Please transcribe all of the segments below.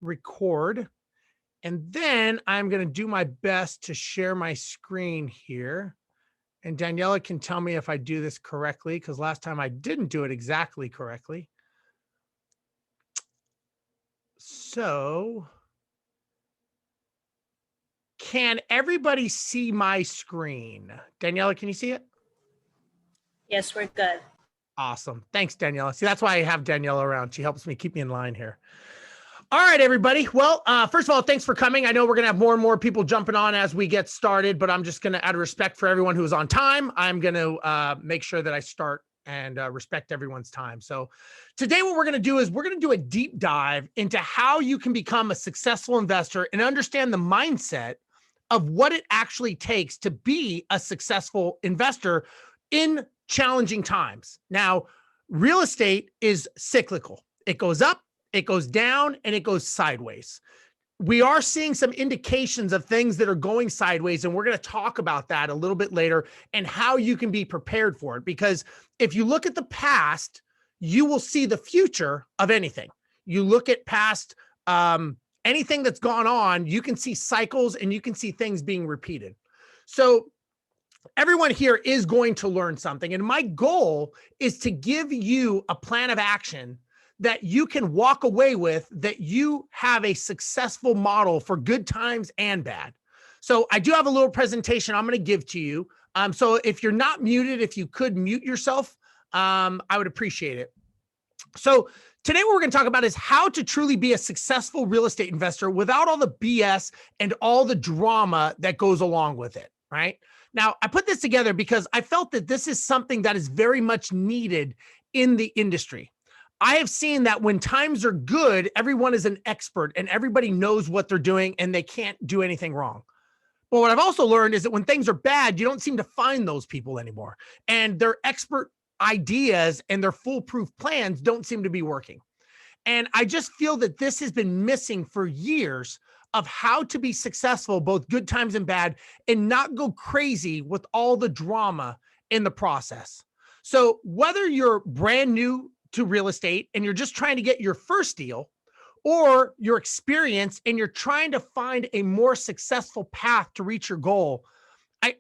record, and then I'm going to do my best to share my screen here. And Daniela can tell me if I do this correctly, because last time I didn't do it exactly correctly. So can everybody see my screen? Daniela, can you see it? Yes, we're good. Awesome. Thanks, Daniela. See, that's why I have Daniela around. She helps me keep me in line here. All right, everybody. Well, first of all, thanks for coming. I know we're going to have more and more people jumping on as we get started, but I'm just going to, out of respect for everyone who's on time, I'm going to make sure that I start and respect everyone's time. So today what we're going to do is we're going to do a deep dive into how you can become a successful investor and understand the mindset of what it actually takes to be a successful investor in challenging times. Now, real estate is cyclical. It goes up, it goes down, and it goes sideways. We are seeing some indications of things that are going sideways, and we're going to talk about that a little bit later and how you can be prepared for it. Because if you look at the past, you will see the future of anything. You look at past anything that's gone on, you can see cycles and you can see things being repeated. So everyone here is going to learn something. And my goal is to give you a plan of action that you can walk away with, that you have a successful model for good times and bad. So I do have a little presentation I'm going to give to you. So if you're not muted, if you could mute yourself, I would appreciate it. So today what we're going to talk about is how to truly be a successful real estate investor without all the BS and all the drama that goes along with it, right? Now, I put this together because I felt that this is something that is very much needed in the industry. I have seen that when times are good, everyone is an expert and everybody knows what they're doing and they can't do anything wrong. But what I've also learned is that when things are bad, you don't seem to find those people anymore. And their expert ideas and their foolproof plans don't seem to be working. And I just feel that this has been missing for years of how to be successful, both good times and bad, and not go crazy with all the drama in the process. So whether you're brand new to real estate and you're just trying to get your first deal, or you're experienced and you're trying to find a more successful path to reach your goal,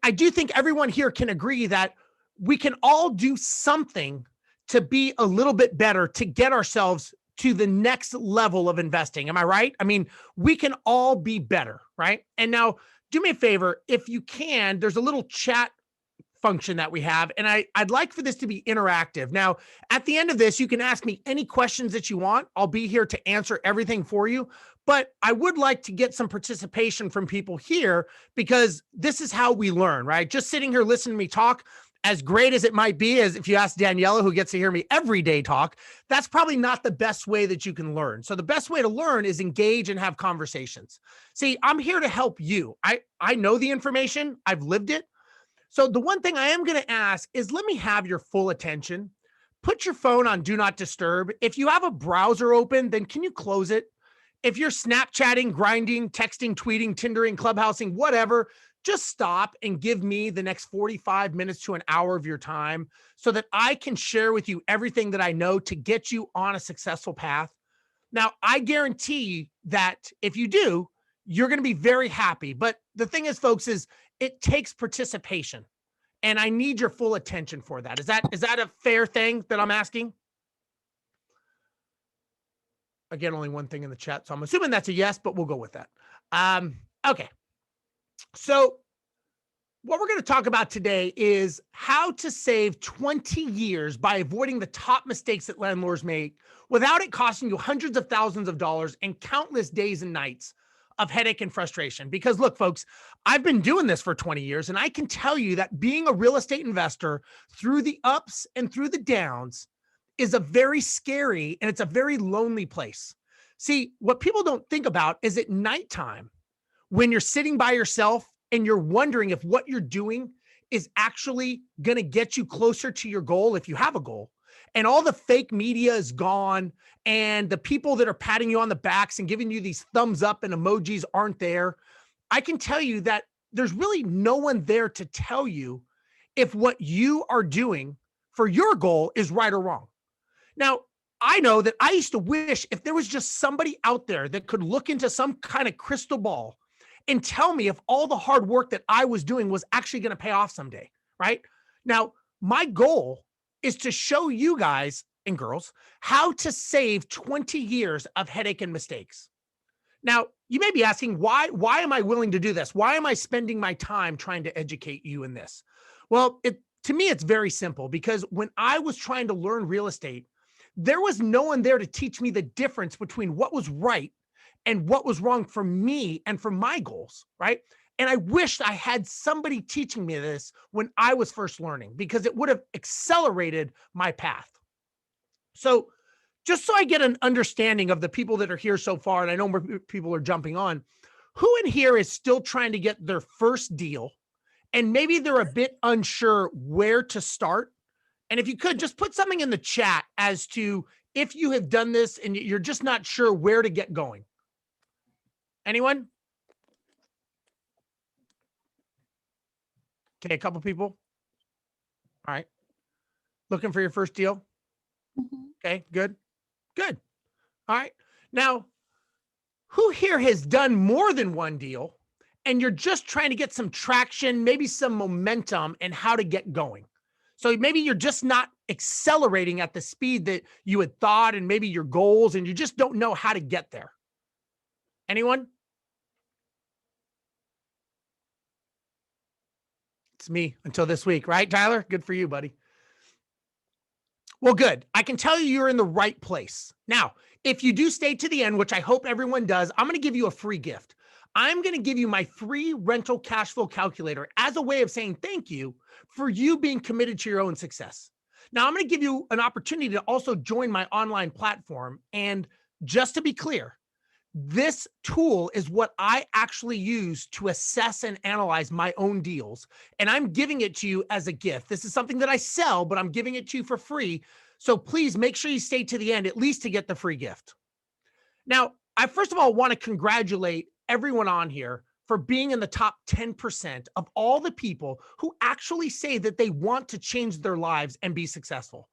I do think everyone here can agree that we can all do something to be a little bit better, to get ourselves to the next level of investing. Am I right? I mean, we can all be better, right? And now do me a favor, if you can, there's a little chat function that we have, and I'd like for this to be interactive. Now, at the end of this, you can ask me any questions that you want. I'll be here to answer everything for you, but I would like to get some participation from people here because this is how we learn, right? Just sitting here listening to me talk, as great as it might be, as if you ask Daniela, who gets to hear me every day talk, that's probably not the best way that you can learn. So the best way to learn is engage and have conversations. See, I'm here to help you. I know the information, I've lived it. So the one thing I am going to ask is let me have your full attention. Put your phone on do not disturb. If you have a browser open, then can you close it? If you're Snapchatting, grinding, texting, tweeting, Tindering, clubhousing, whatever, just stop and give me the next 45 minutes to an hour of your time so that I can share with you everything that I know to get you on a successful path. Now, I guarantee that if you do, you're going to be very happy. But the thing is, folks, is it takes participation, and I need your full attention for that. Is that a fair thing that I'm asking? Again, only one thing in the chat, so I'm assuming that's a yes, but we'll go with that. Okay. So what we're going to talk about today is how to save 20 years by avoiding the top mistakes that landlords make without it costing you hundreds of thousands of dollars and countless days and nights of headache and frustration. Because look, folks, I've been doing this for 20 years, and I can tell you that being a real estate investor through the ups and through the downs is a very scary and it's a very lonely place. See, what people don't think about is at nighttime, when you're sitting by yourself and you're wondering if what you're doing is actually going to get you closer to your goal, if you have a goal, and all the fake media is gone, and the people that are patting you on the backs and giving you these thumbs up and emojis aren't there, I can tell you that there's really no one there to tell you if what you are doing for your goal is right or wrong. Now, I know that I used to wish if there was just somebody out there that could look into some kind of crystal ball and tell me if all the hard work that I was doing was actually going to pay off someday, right? Now, my goal is to show you guys and girls how to save 20 years of headache and mistakes. Now, you may be asking, why am I willing to do this? Why am I spending my time trying to educate you in this? Well, to me, it's very simple, because when I was trying to learn real estate, there was no one there to teach me the difference between what was right and what was wrong for me and for my goals, right? And I wished I had somebody teaching me this when I was first learning, because it would have accelerated my path. So just so I get an understanding of the people that are here so far, and I know more people are jumping on, who in here is still trying to get their first deal and maybe they're a bit unsure where to start? And if you could just put something in the chat as to if you have done this and you're just not sure where to get going. Anyone? Okay, a couple people. All right. Looking for your first deal? Okay, good. Good. All right. Now, who here has done more than one deal and you're just trying to get some traction, maybe some momentum and how to get going? So maybe you're just not accelerating at the speed that you had thought, and maybe your goals, and you just don't know how to get there. Anyone? It's me until this week, right, Tyler? Good for you, buddy. Well, good. I can tell you you're in the right place. Now, if you do stay to the end, which I hope everyone does, I'm going to give you a free gift. I'm going to give you my free rental cash flow calculator as a way of saying thank you for you being committed to your own success. Now, I'm going to give you an opportunity to also join my online platform. And just to be clear, this tool is what I actually use to assess and analyze my own deals. And I'm giving it to you as a gift. This is something that I sell, but I'm giving it to you for free. So please make sure you stay to the end, at least to get the free gift. Now, I first of all want to congratulate everyone on here for being in the top 10% of all the people who actually say that they want to change their lives and be successful.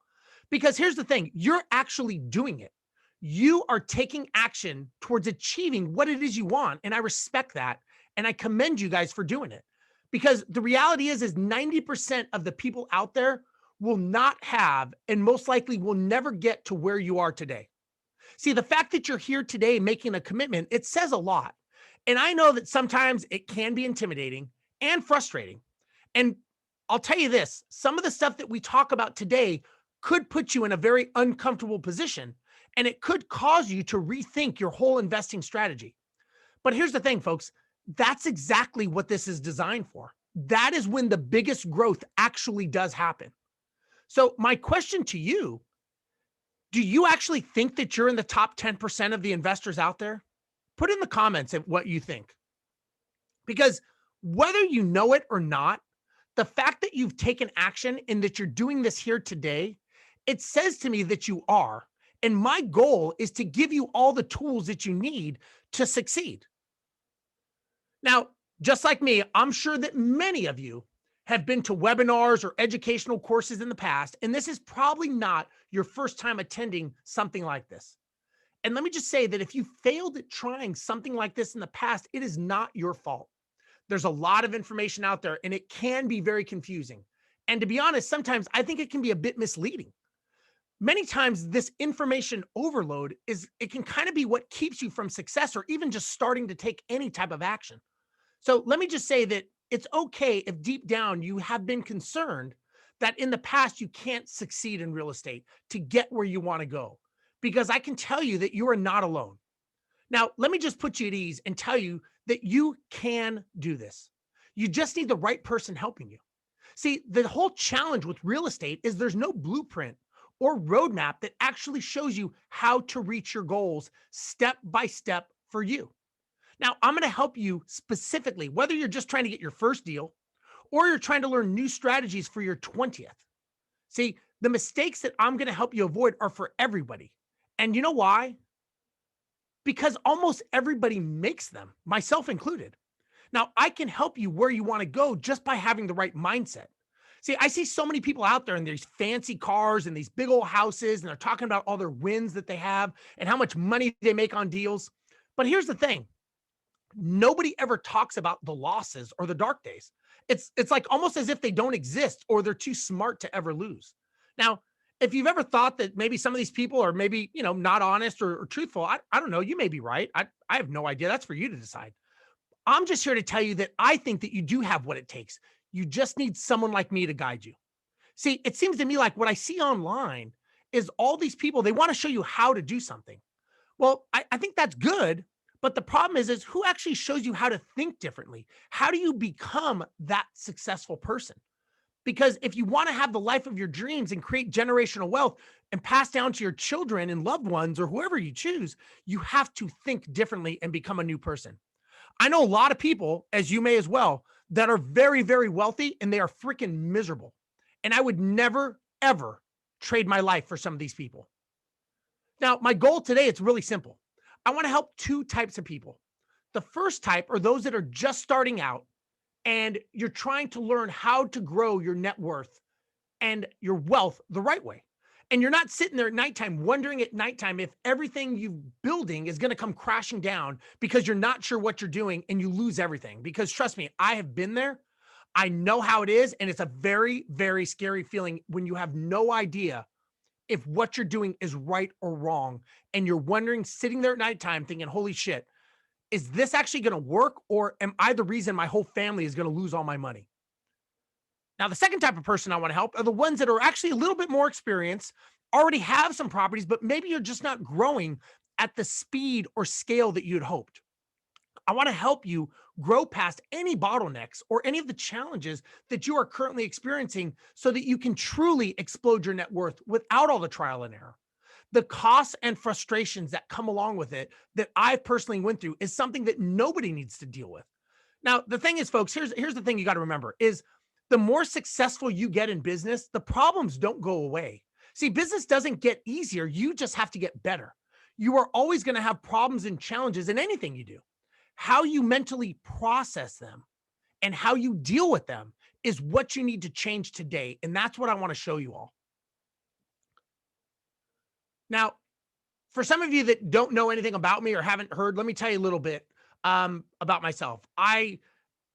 Because here's the thing, you're actually doing it. You are taking action towards achieving what it is you want. And I respect that. And I commend you guys for doing it. Because the reality is 90% of the people out there will not have, and most likely will never get to where you are today. See, the fact that you're here today making a commitment, it says a lot. And I know that sometimes it can be intimidating and frustrating. And I'll tell you this, some of the stuff that we talk about today could put you in a very uncomfortable position, and it could cause you to rethink your whole investing strategy. But here's the thing, folks, that's exactly what this is designed for. That is when the biggest growth actually does happen. So my question to you, do you actually think that you're in the top 10% of the investors out there? Put in the comments what you think. Because whether you know it or not, the fact that you've taken action and that you're doing this here today, it says to me that you are. And my goal is to give you all the tools that you need to succeed. Now, just like me, I'm sure that many of you have been to webinars or educational courses in the past, and this is probably not your first time attending something like this. And let me just say that if you failed at trying something like this in the past, it is not your fault. There's a lot of information out there, and it can be very confusing. And to be honest, sometimes I think it can be a bit misleading. Many times this information overload it can kind of be what keeps you from success or even just starting to take any type of action. So let me just say that it's okay if deep down you have been concerned that in the past you can't succeed in real estate to get where you want to go, because I can tell you that you are not alone. Now, let me just put you at ease and tell you that you can do this. You just need the right person helping you. See, the whole challenge with real estate is there's no blueprint or roadmap that actually shows you how to reach your goals step by step for you. Now, I'm going to help you specifically, whether you're just trying to get your first deal or you're trying to learn new strategies for your 20th. See, the mistakes that I'm going to help you avoid are for everybody. And you know why? Because almost everybody makes them, myself included. Now, I can help you where you want to go just by having the right mindset. See, I see so many people out there in these fancy cars and these big old houses, and they're talking about all their wins that they have and how much money they make on deals. But here's the thing. Nobody ever talks about the losses or the dark days. It's like almost as if they don't exist or they're too smart to ever lose. Now, if you've ever thought that maybe some of these people are maybe, not honest or truthful, I don't know, you may be right. I have no idea. That's for you to decide. I'm just here to tell you that I think that you do have what it takes. You just need someone like me to guide you. See, it seems to me like what I see online is all these people, they want to show you how to do something. Well, I think that's good. But the problem is who actually shows you how to think differently? How do you become that successful person? Because if you want to have the life of your dreams and create generational wealth and pass down to your children and loved ones or whoever you choose, you have to think differently and become a new person. I know a lot of people, as you may as well, that are very, very wealthy and they are freaking miserable. And I would never, ever trade my life for some of these people. Now, my goal today, it's really simple. I want to help two types of people. The first type are those that are just starting out and you're trying to learn how to grow your net worth and your wealth the right way. And you're not sitting there at nighttime wondering at nighttime if everything you're building is going to come crashing down because you're not sure what you're doing and you lose everything. Because trust me, I have been there. I know how it is. And it's a very, very scary feeling when you have no idea if what you're doing is right or wrong. And you're wondering, sitting there at nighttime thinking, holy shit, is this actually going to work? Or am I the reason my whole family is going to lose all my money? Now, the second type of person I want to help are the ones that are actually a little bit more experienced, already have some properties, but maybe you're just not growing at the speed or scale that you'd hoped. I want to help you grow past any bottlenecks or any of the challenges that you are currently experiencing so that you can truly explode your net worth without all the trial and error. The costs and frustrations that come along with it that I personally went through is something that nobody needs to deal with. Now, the thing is, folks, here's the thing you got to remember is the more successful you get in business, the problems don't go away. See, business doesn't get easier. You just have to get better. You are always going to have problems and challenges in anything you do. How you mentally process them and how you deal with them is what you need to change today. And that's what I want to show you all. Now, for some of you that don't know anything about me or haven't heard, let me tell you a little bit about myself. I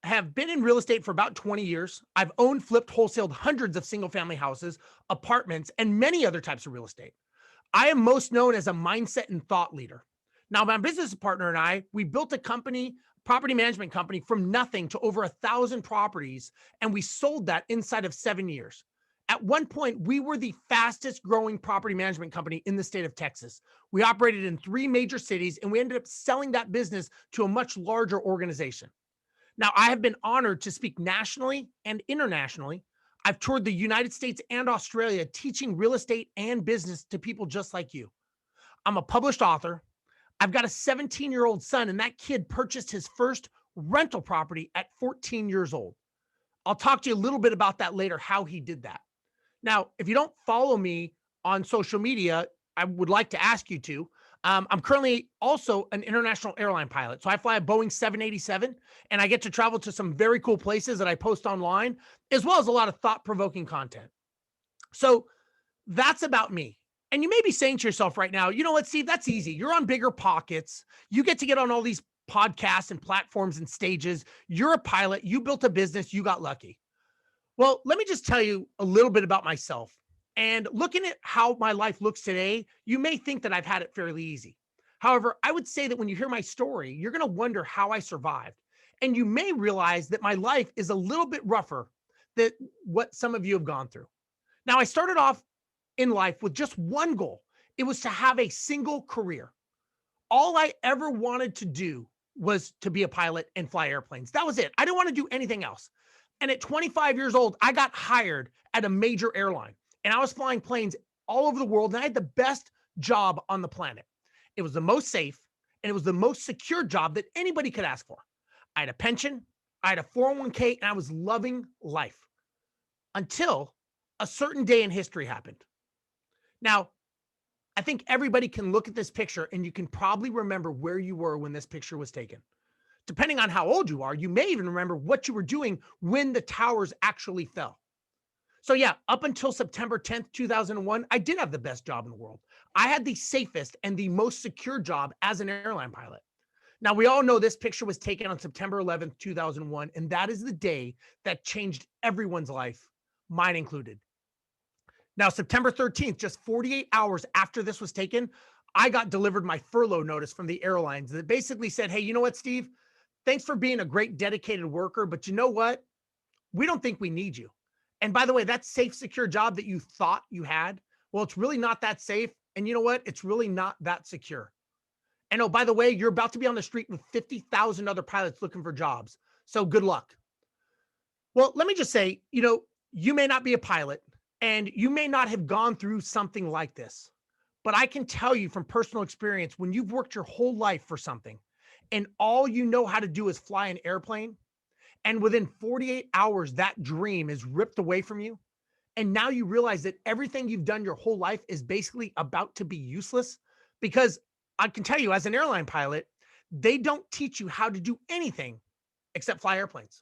have been in real estate for about 20 years. I've owned, flipped, wholesaled hundreds of single family houses, apartments, and many other types of real estate. I am most known as a mindset and thought leader. Now, my business partner and I, we built a company, property management company from nothing to over 1,000 properties, and we sold that inside of 7 years. At one point, we were the fastest growing property management company in the state of Texas. We operated in 3 major cities, and we ended up selling that business to a much larger organization. Now, I have been honored to speak nationally and internationally. I've toured the United States and Australia teaching real estate and business to people just like you. I'm a published author. I've got a 17-year-old son, and that kid purchased his first rental property at 14 years old. I'll talk to you a little bit about that later, how he did that. Now, if you don't follow me on social media, I would like to ask you to. I'm currently also an international airline pilot. So I fly a Boeing 787 and I get to travel to some very cool places that I post online, as well as a lot of thought-provoking content. So that's about me. And you may be saying to yourself right now, let's see, that's easy. You're on Bigger Pockets. You get to get on all these podcasts and platforms and stages. You're a pilot. You built a business. You got lucky. Well, let me just tell you a little bit about myself. And looking at how my life looks today, you may think that I've had it fairly easy. However, I would say that when you hear my story, you're going to wonder how I survived. And you may realize that my life is a little bit rougher than what some of you have gone through. Now, I started off in life with just one goal. It was to have a single career. All I ever wanted to do was to be a pilot and fly airplanes. That was it. I didn't want to do anything else. And at 25 years old, I got hired at a major airline. And I was flying planes all over the world, and I had the best job on the planet. It was the most safe, and it was the most secure job that anybody could ask for. I had a pension, I had a 401k, and I was loving life until a certain day in history happened. Now, I think everybody can look at this picture, and you can probably remember where you were when this picture was taken. Depending on how old you are, you may even remember what you were doing when the towers actually fell. So yeah, up until September 10th, 2001, I did have the best job in the world. I had the safest and the most secure job as an airline pilot. Now, we all know this picture was taken on September 11th, 2001, and that is the day that changed everyone's life, mine included. Now, September 13th, just 48 hours after this was taken, I got delivered my furlough notice from the airlines that basically said, hey, you know what, Steve? Thanks for being a great dedicated worker, but you know what? We don't think we need you. And by the way, that safe, secure job that you thought you had, well, it's really not that safe. And you know what? It's really not that secure. And oh, by the way, you're about to be on the street with 50,000 other pilots looking for jobs. So good luck. Well, let me just say, you may not be a pilot and you may not have gone through something like this, but I can tell you from personal experience, when you've worked your whole life for something and all you know how to do is fly an airplane, and within 48 hours, that dream is ripped away from you. And now you realize that everything you've done your whole life is basically about to be useless. Because I can tell you, as an airline pilot, they don't teach you how to do anything except fly airplanes.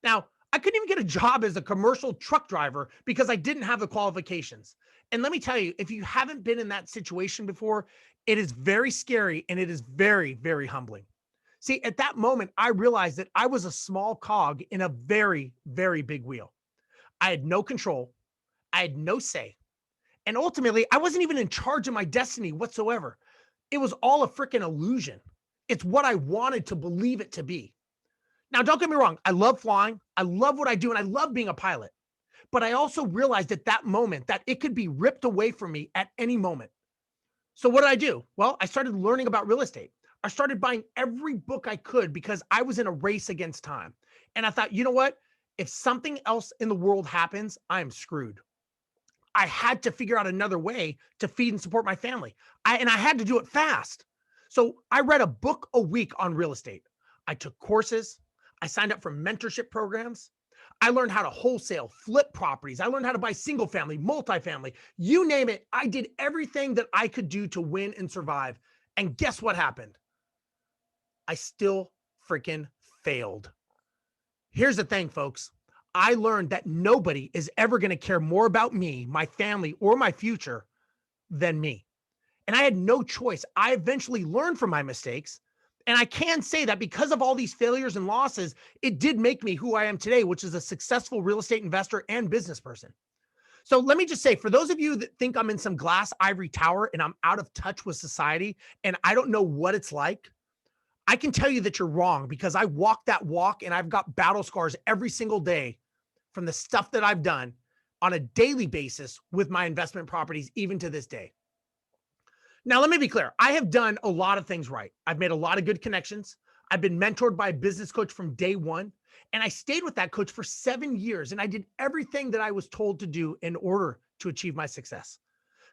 Now, I couldn't even get a job as a commercial truck driver because I didn't have the qualifications. And let me tell you, if you haven't been in that situation before, it is very scary and it is very, very humbling. See, at that moment, I realized that I was a small cog in a very, very big wheel. I had no control. I had no say. And ultimately, I wasn't even in charge of my destiny whatsoever. It was all a freaking illusion. It's what I wanted to believe it to be. Now, don't get me wrong. I love flying. I love what I do, and I love being a pilot. But I also realized at that moment that it could be ripped away from me at any moment. So what did I do? Well, I started learning about real estate. I started buying every book I could because I was in a race against time. And I thought, you know what? If something else in the world happens, I'm screwed. I had to figure out another way to feed and support my family. And I had to do it fast. So I read a book a week on real estate. I took courses. I signed up for mentorship programs. I learned how to wholesale, flip properties. I learned how to buy single family, multifamily, you name it. I did everything that I could do to win and survive. And guess what happened? I still freaking failed. Here's the thing, folks. I learned that nobody is ever going to care more about me, my family, or my future than me. And I had no choice. I eventually learned from my mistakes. And I can say that because of all these failures and losses, it did make me who I am today, which is a successful real estate investor and business person. So let me just say, for those of you that think I'm in some glass ivory tower and I'm out of touch with society and I don't know what it's like, I can tell you that you're wrong because I walk that walk and I've got battle scars every single day from the stuff that I've done on a daily basis with my investment properties, even to this day. Now, let me be clear. I have done a lot of things right. I've made a lot of good connections. I've been mentored by a business coach from day one, and I stayed with that coach for 7 years, and I did everything that I was told to do in order to achieve my success.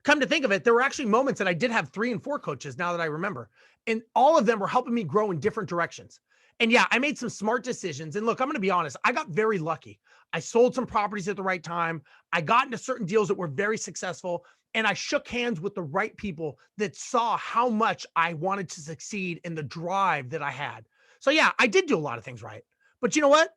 Come to think of it, there were actually moments that I did have 3 and 4 coaches now that I remember, and all of them were helping me grow in different directions. And yeah, I made some smart decisions. And look, I'm going to be honest, I got very lucky. I sold some properties at the right time. I got into certain deals that were very successful. And I shook hands with the right people that saw how much I wanted to succeed in the drive that I had. So yeah, I did do a lot of things right. But you know what?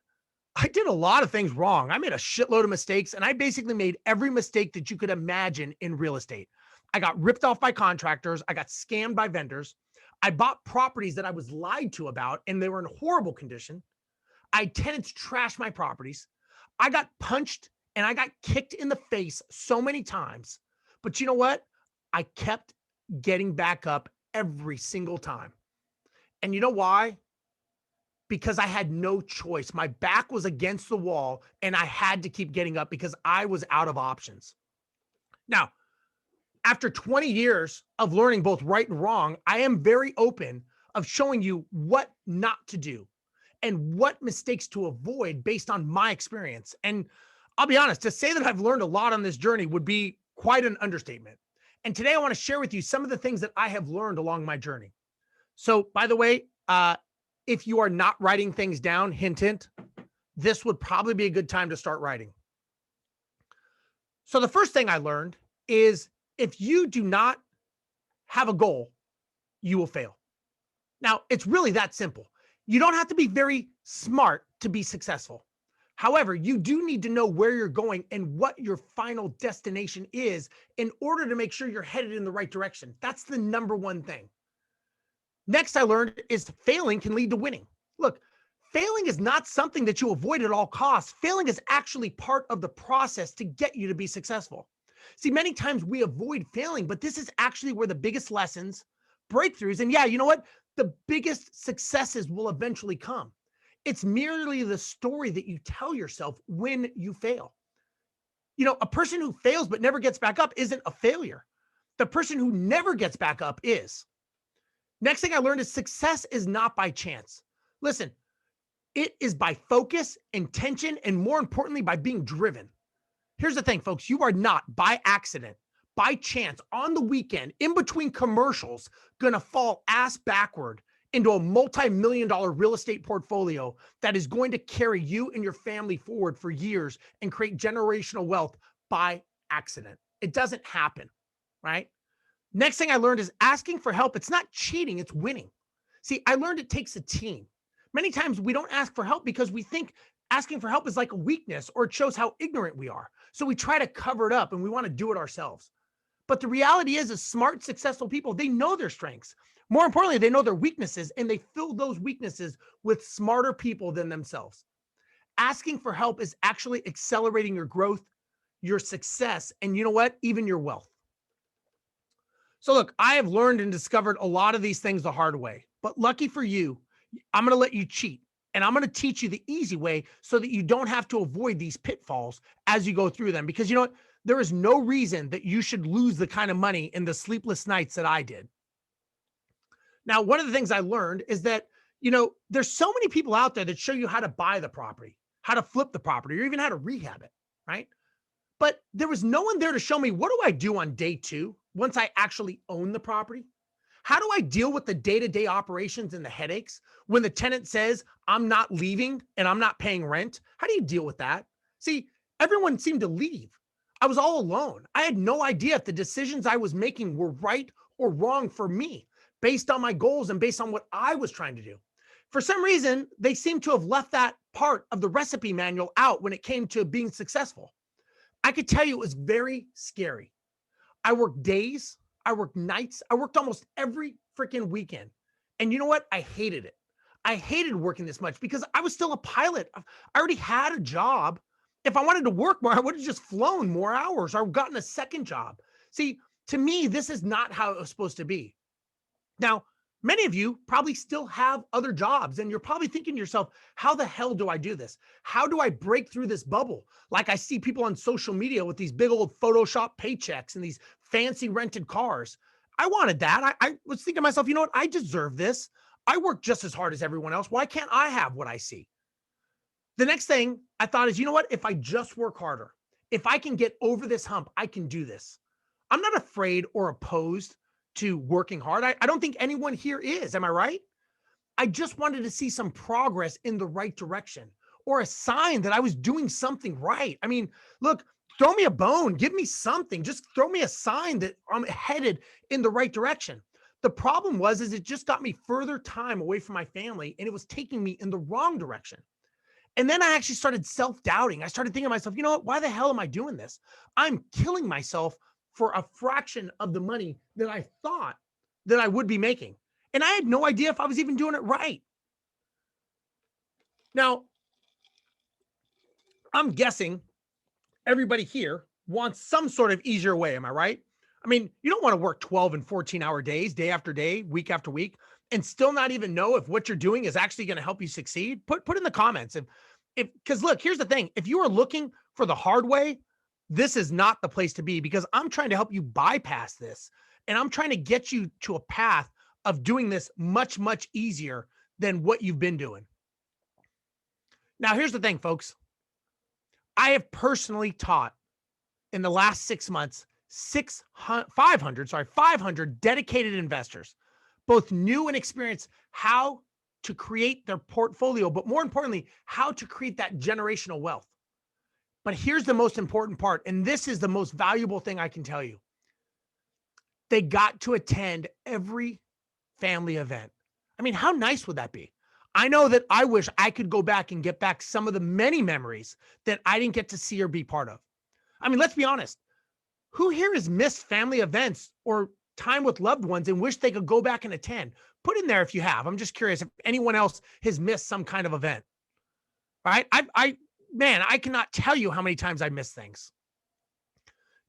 I did a lot of things wrong. I made a shitload of mistakes, and I basically made every mistake that you could imagine in real estate. I got ripped off by contractors. I got scammed by vendors. I bought properties that I was lied to about, and they were in horrible condition. I had tenants trash my properties. I got punched and I got kicked in the face so many times. But you know what? I kept getting back up every single time. And you know why? Because I had no choice. My back was against the wall and I had to keep getting up because I was out of options. Now, after 20 years of learning both right and wrong, I am very open of showing you what not to do and what mistakes to avoid based on my experience. And I'll be honest, to say that I've learned a lot on this journey would be quite an understatement. And today I want to share with you some of the things that I have learned along my journey. So, by the way, if you are not writing things down, hint, hint, this would probably be a good time to start writing. So the first thing I learned is if you do not have a goal, you will fail. Now, it's really that simple. You don't have to be very smart to be successful. However, you do need to know where you're going and what your final destination is in order to make sure you're headed in the right direction. That's the number one thing. Next, I learned is failing can lead to winning. Look, failing is not something that you avoid at all costs. Failing is actually part of the process to get you to be successful. See, many times we avoid failing, but this is actually where the biggest lessons, breakthroughs, and yeah, you know what? The biggest successes will eventually come. It's merely the story that you tell yourself when you fail. You know, a person who fails but never gets back up isn't a failure. The person who never gets back up is. Next thing I learned is success is not by chance. Listen, it is by focus, intention, and more importantly, by being driven. Here's the thing, folks. You are not by accident, by chance, on the weekend, in between commercials, going to fall ass backward into a multi-million-dollar real estate portfolio that is going to carry you and your family forward for years and create generational wealth by accident. It doesn't happen, right? Next thing I learned is asking for help. It's not cheating, it's winning. See, I learned it takes a team. Many times we don't ask for help because we think asking for help is like a weakness or it shows how ignorant we are. So we try to cover it up and we want to do it ourselves. But the reality is smart, successful people, they know their strengths. More importantly, they know their weaknesses and they fill those weaknesses with smarter people than themselves. Asking for help is actually accelerating your growth, your success, and you know what? Even your wealth. So look, I have learned and discovered a lot of these things the hard way, but lucky for you, I'm going to let you cheat and I'm going to teach you the easy way so that you don't have to avoid these pitfalls as you go through them. Because you know what? There is no reason that you should lose the kind of money in the sleepless nights that I did. Now, one of the things I learned is that, you know, there's so many people out there that show you how to buy the property, how to flip the property, or even how to rehab it, right? But there was no one there to show me, what do I do on day 2 once I actually own the property? How do I deal with the day-to-day operations and the headaches when the tenant says, I'm not leaving and I'm not paying rent? How do you deal with that? See, everyone seemed to leave. I was all alone. I had no idea if the decisions I was making were right or wrong for me based on my goals and based on what I was trying to do. For some reason, they seem to have left that part of the recipe manual out when it came to being successful. I could tell you it was very scary. I worked days, I worked nights, I worked almost every freaking weekend. And you know what? I hated it. I hated working this much because I was still a pilot. I already had a job. If I wanted to work more, I would have just flown more hours or gotten a second job. See, to me, this is not how it was supposed to be. Now, many of you probably still have other jobs and you're probably thinking to yourself, how the hell do I do this? How do I break through this bubble? Like I see people on social media with these big old Photoshop paychecks and these fancy rented cars. I wanted that. I was thinking to myself, you know what? I deserve this. I work just as hard as everyone else. Why can't I have what I see? The next thing I thought is, you know what? If I just work harder, if I can get over this hump, I can do this. I'm not afraid or opposed to working hard. I don't think anyone here is. Am I right? I just wanted to see some progress in the right direction or a sign that I was doing something right. I mean, look, throw me a bone, give me something, just throw me a sign that I'm headed in the right direction. The problem was, it just got me further time away from my family and it was taking me in the wrong direction. And then I actually started self-doubting. I started thinking to myself, you know what? Why the hell am I doing this? I'm killing myself for a fraction of the money that I thought that I would be making. And I had no idea if I was even doing it right. Now, I'm guessing everybody here wants some sort of easier way. Am I right? I mean, you don't want to work 12 and 14-hour days, day after day, week after week, and still not even know if what you're doing is actually going to help you succeed. Put in the comments. Because look, here's the thing. If you are looking for the hard way, this is not the place to be because I'm trying to help you bypass this. And I'm trying to get you to a path of doing this much, much easier than what you've been doing. Now, here's the thing, folks. I have personally taught in the last 6 months, 500 dedicated investors, both new and experienced, how to create their portfolio, but more importantly, how to create that generational wealth. But here's the most important part, and this is the most valuable thing I can tell you. They got to attend every family event. I mean, how nice would that be? I know that I wish I could go back and get back some of the many memories that I didn't get to see or be part of. I mean, let's be honest. Who here has missed family events or time with loved ones and wish they could go back and attend? Put in there if you have. I'm just curious if anyone else has missed some kind of event, right? Man, I cannot tell you how many times I miss things.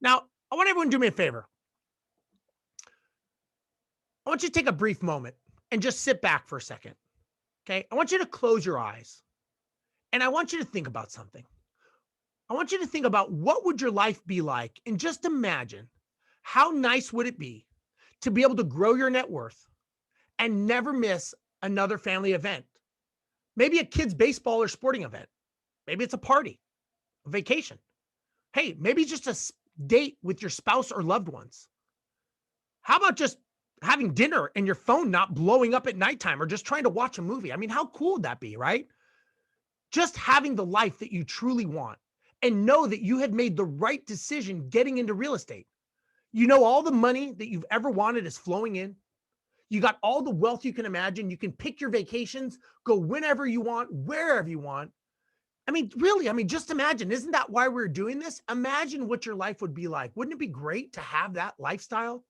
Now, I want everyone to do me a favor. I want you to take a brief moment and just sit back for a second. Okay. I want you to close your eyes and I want you to think about something. I want you to think about what would your life be like, and just imagine how nice would it be to be able to grow your net worth and never miss another family event. Maybe a kid's baseball or sporting event. Maybe it's a party, a vacation. Hey, maybe just a date with your spouse or loved ones. How about just having dinner and your phone not blowing up at nighttime, or just trying to watch a movie? I mean, how cool would that be, right? Just having the life that you truly want, and know that you had made the right decision getting into real estate. You know, all the money that you've ever wanted is flowing in. You got all the wealth you can imagine. You can pick your vacations, go whenever you want, wherever you want. I mean, really, just imagine, isn't that why we're doing this? Imagine what your life would be like. Wouldn't it be great to have that lifestyle?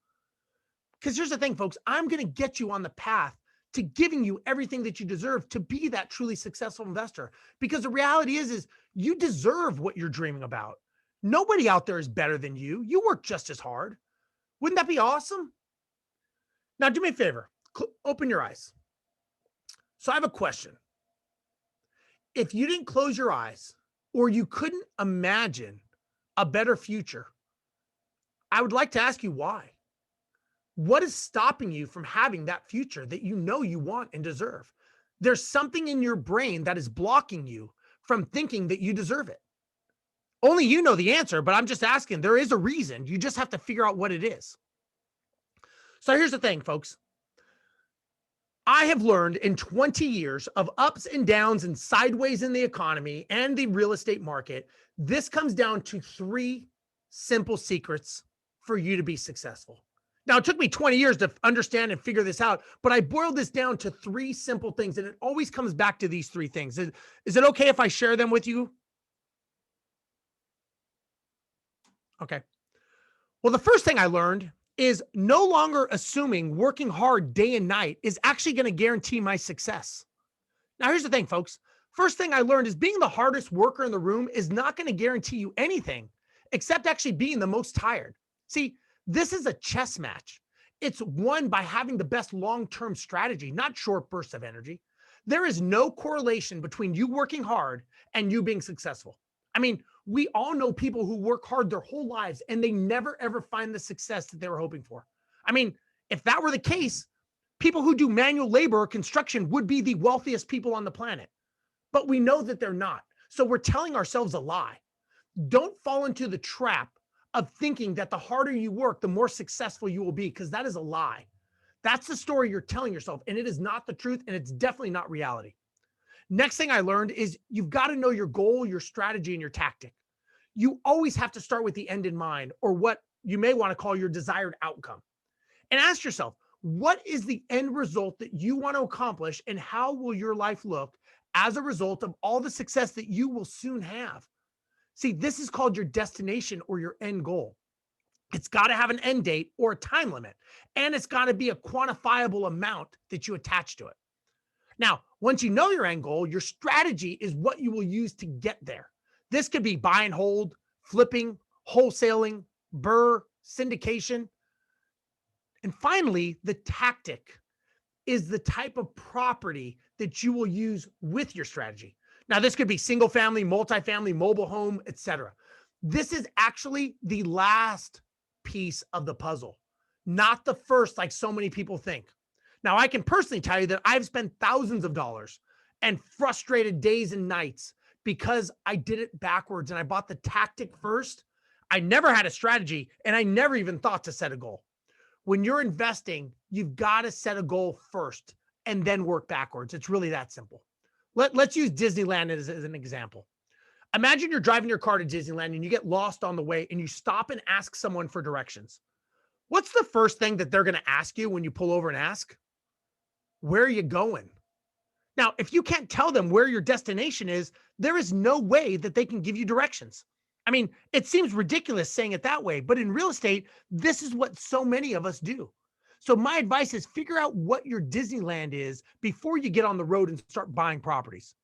Because here's the thing, folks, I'm going to get you on the path to giving you everything that you deserve to be that truly successful investor. Because the reality is you deserve what you're dreaming about. Nobody out there is better than you. You work just as hard. Wouldn't that be awesome? Now, do me a favor, open your eyes. So I have a question. If you didn't close your eyes, or you couldn't imagine a better future, I would like to ask you why. What is stopping you from having that future that you know you want and deserve? There's something in your brain that is blocking you from thinking that you deserve it. Only you know the answer, but I'm just asking. There is a reason. You just have to figure out what it is. So here's the thing, folks. I have learned in 20 years of ups and downs and sideways in the economy and the real estate market, this comes down to 3 simple secrets for you to be successful. Now, it took me 20 years to understand and figure this out, but I boiled this down to 3 simple things, and it always comes back to these 3 things. Is it okay if I share them with you? Okay. Well, the first thing I learned is no longer assuming working hard day and night is actually going to guarantee my success. Now, here's the thing, folks. First thing I learned is being the hardest worker in the room is not going to guarantee you anything except actually being the most tired. See, this is a chess match. It's won by having the best long-term strategy, not short bursts of energy. There is no correlation between you working hard and you being successful. I mean, we all know people who work hard their whole lives and they never, ever find the success that they were hoping for. I mean, if that were the case, people who do manual labor or construction would be the wealthiest people on the planet. But we know that they're not. So we're telling ourselves a lie. Don't fall into the trap of thinking that the harder you work, the more successful you will be, because that is a lie. That's the story you're telling yourself, and it is not the truth, and it's definitely not reality. Next thing I learned is you've got to know your goal, your strategy, and your tactic. You always have to start with the end in mind, or what you may want to call your desired outcome. And ask yourself, what is the end result that you want to accomplish, and how will your life look as a result of all the success that you will soon have? See, this is called your destination or your end goal. It's got to have an end date or a time limit, and it's got to be a quantifiable amount that you attach to it. Now, once you know your end goal, your strategy is what you will use to get there. This could be buy and hold, flipping, wholesaling, BRRRR, syndication. And finally, the tactic is the type of property that you will use with your strategy. Now, this could be single family, multifamily, mobile home, etc. This is actually the last piece of the puzzle, not the first, like so many people think. Now, I can personally tell you that I've spent thousands of dollars and frustrated days and nights because I did it backwards and I bought the tactic first. I never had a strategy, and I never even thought to set a goal. When you're investing, you've got to set a goal first and then work backwards. It's really that simple. Let's use Disneyland as an example. Imagine you're driving your car to Disneyland and you get lost on the way and you stop and ask someone for directions. What's the first thing that they're going to ask you when you pull over and ask? Where are you going? Now, if you can't tell them where your destination is, there is no way that they can give you directions. I mean, it seems ridiculous saying it that way, but in real estate, this is what so many of us do. So my advice is figure out what your Disneyland is before you get on the road and start buying properties.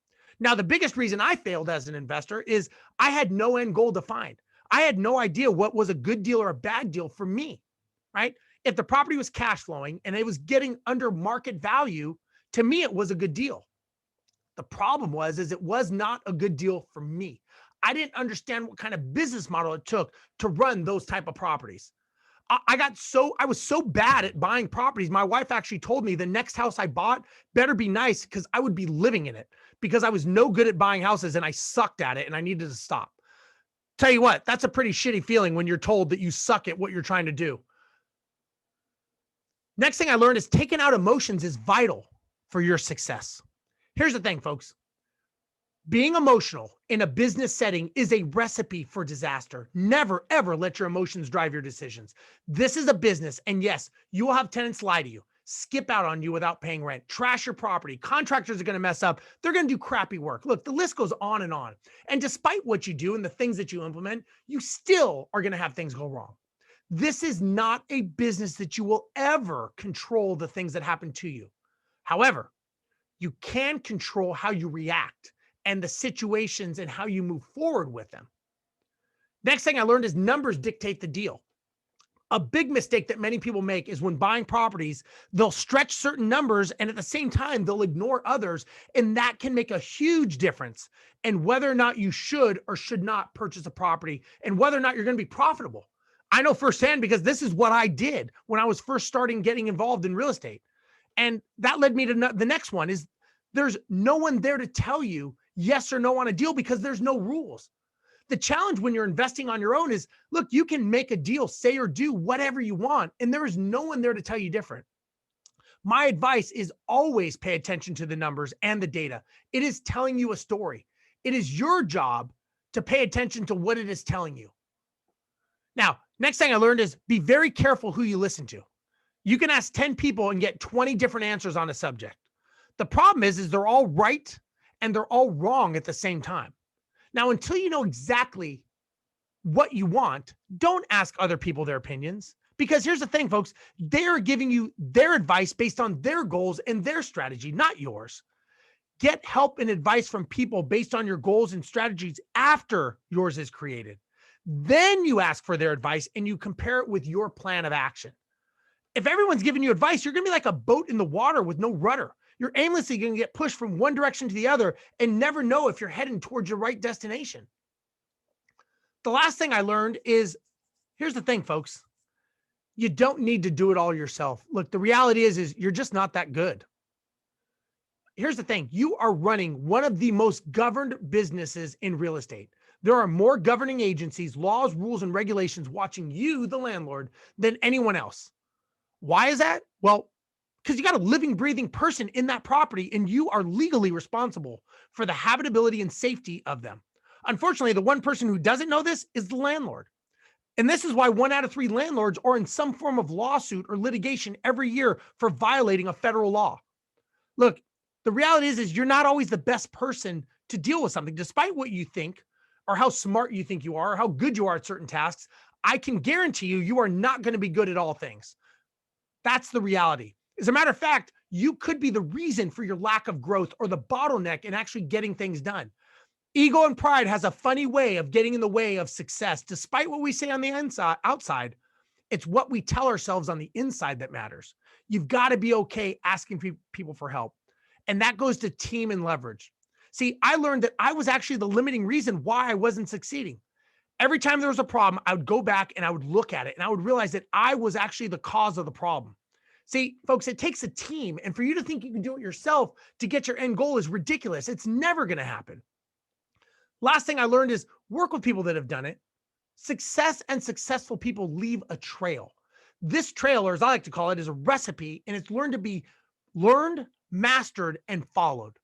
Now, the biggest reason I failed as an investor is I had no end goal defined. I had no idea what was a good deal or a bad deal for me, right? If the property was cash flowing and it was getting under market value, to me, it was a good deal. The problem is it was not a good deal for me. I didn't understand what kind of business model it took to run those type of properties. I was so bad at buying properties. My wife actually told me the next house I bought better be nice because I would be living in it because I was no good at buying houses and I sucked at it and I needed to stop. Tell you what, that's a pretty shitty feeling when you're told that you suck at what you're trying to do. Next thing I learned is taking out emotions is vital for your success. Here's the thing, folks. Being emotional in a business setting is a recipe for disaster. Never, ever let your emotions drive your decisions. This is a business, and yes, you will have tenants lie to you, skip out on you without paying rent, trash your property. Contractors are going to mess up. They're going to do crappy work. Look, the list goes on and on. And despite what you do and the things that you implement, you still are going to have things go wrong. This is not a business that you will ever control the things that happen to you. However, you can control how you react and the situations and how you move forward with them. Next thing I learned is numbers dictate the deal. A big mistake that many people make is when buying properties, they'll stretch certain numbers and at the same time, they'll ignore others. And that can make a huge difference in whether or not you should or should not purchase a property and whether or not you're going to be profitable. I know firsthand because this is what I did when I was first starting getting involved in real estate. And that led me to the next one is there's no one there to tell you yes or no on a deal because there's no rules. The challenge when you're investing on your own is, look, you can make a deal, say or do whatever you want, and there is no one there to tell you different. My advice is always pay attention to the numbers and the data. It is telling you a story. It is your job to pay attention to what it is telling you. Now, next thing I learned is be very careful who you listen to. You can ask 10 people and get 20 different answers on a subject. The problem is they're all right and they're all wrong at the same time. Now, until you know exactly what you want, don't ask other people their opinions. Because here's the thing, folks, they're giving you their advice based on their goals and their strategy, not yours. Get help and advice from people based on your goals and strategies after yours is created. Then you ask for their advice and you compare it with your plan of action. If everyone's giving you advice, you're going to be like a boat in the water with no rudder. You're aimlessly going to get pushed from one direction to the other and never know if you're heading towards your right destination. The last thing I learned is, here's the thing, folks. You don't need to do it all yourself. Look, the reality is you're just not that good. Here's the thing. You are running one of the most governed businesses in real estate. There are more governing agencies, laws, rules, and regulations watching you, the landlord, than anyone else. Why is that? Well, because you got a living, breathing person in that property and you are legally responsible for the habitability and safety of them. Unfortunately, the one person who doesn't know this is the landlord. And this is why 1 out of 3 landlords are in some form of lawsuit or litigation every year for violating a federal law. Look, the reality is you're not always the best person to deal with something, despite what you think or how smart you think you are or how good you are at certain tasks. I can guarantee you are not going to be good at all things. That's the reality. As a matter of fact, you could be the reason for your lack of growth or the bottleneck in actually getting things done. Ego and pride has a funny way of getting in the way of success. Despite what we say on the outside, it's what we tell ourselves on the inside that matters. You've got to be okay asking people for help. And that goes to team and leverage. See, I learned that I was actually the limiting reason why I wasn't succeeding. Every time there was a problem, I would go back and I would look at it and I would realize that I was actually the cause of the problem. See, folks, it takes a team. And for you to think you can do it yourself to get your end goal is ridiculous. It's never going to happen. Last thing I learned is work with people that have done it. Success and successful people leave a trail. This trail, or as I like to call it, is a recipe, and it's learned to be learned, mastered, and followed.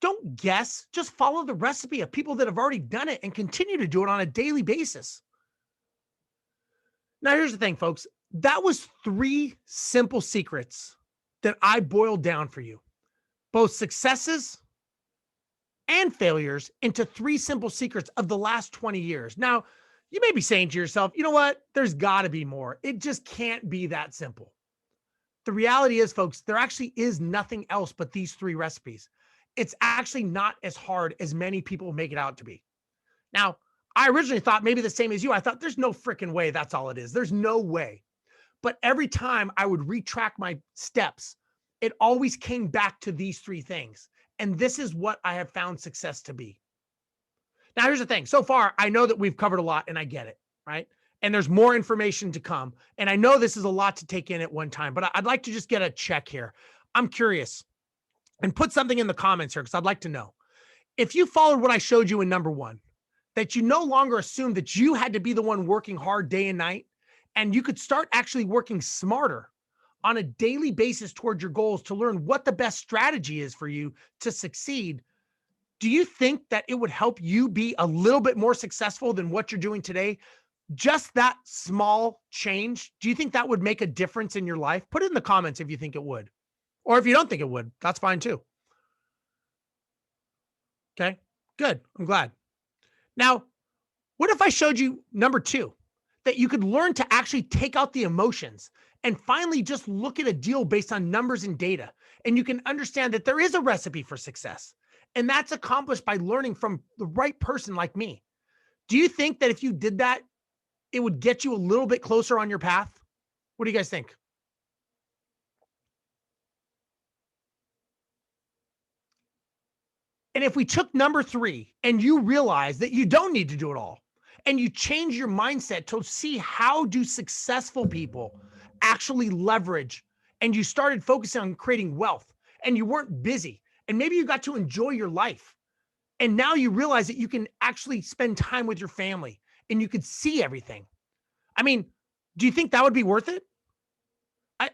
Don't guess, just follow the recipe of people that have already done it and continue to do it on a daily basis. Now, here's the thing, folks. That was 3 simple secrets that I boiled down for you. both successes and failures into 3 simple secrets of the last 20 years. Now, you may be saying to yourself, you know what? There's got to be more. It just can't be that simple. The reality is, folks, there actually is nothing else but these 3 recipes. It's actually not as hard as many people make it out to be. Now, I originally thought maybe the same as you. I thought there's no freaking way that's all it is. There's no way. But every time I would retract my steps, it always came back to these 3 things. And this is what I have found success to be. Now, here's the thing. So far, I know that we've covered a lot and I get it, right? And there's more information to come. And I know this is a lot to take in at one time, but I'd like to just get a check here. I'm curious, and put something in the comments here because I'd like to know. If you followed what I showed you in number 1, that you no longer assume that you had to be the one working hard day and night, and you could start actually working smarter on a daily basis towards your goals to learn what the best strategy is for you to succeed, do you think that it would help you be a little bit more successful than what you're doing today? Just that small change, do you think that would make a difference in your life? Put it in the comments if you think it would. Or if you don't think it would, that's fine too. Okay, good. I'm glad. Now, what if I showed you number 2, that you could learn to actually take out the emotions and finally just look at a deal based on numbers and data. And you can understand that there is a recipe for success. And that's accomplished by learning from the right person like me. Do you think that if you did that, it would get you a little bit closer on your path? What do you guys think? And if we took number 3 and you realize that you don't need to do it all, and you change your mindset to see how do successful people actually leverage, and you started focusing on creating wealth, and you weren't busy, and maybe you got to enjoy your life, and now you realize that you can actually spend time with your family and you could see everything. I mean, do you think that would be worth it?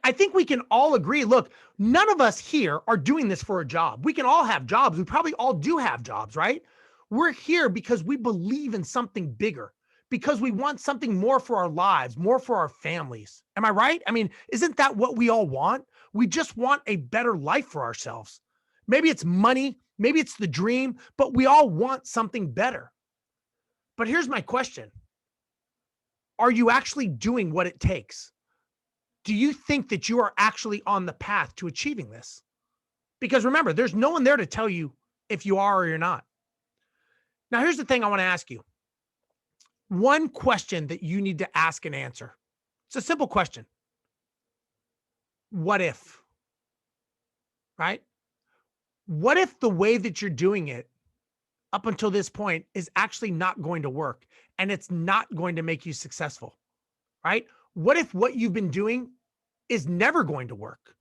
I think we can all agree. Look, none of us here are doing this for a job. We can all have jobs. We probably all do have jobs, right? We're here because we believe in something bigger, because we want something more for our lives, more for our families. Am I right? I mean, isn't that what we all want? We just want a better life for ourselves. Maybe it's money, maybe it's the dream, but we all want something better. But here's my question. Are you actually doing what it takes? Do you think that you are actually on the path to achieving this? Because remember, there's no one there to tell you if you are or you're not. Now, here's the thing I want to ask you. One question that you need to ask and answer. It's a simple question. What if? Right? What if the way that you're doing it up until this point is actually not going to work and it's not going to make you successful? Right? What if what you've been doing is never going to work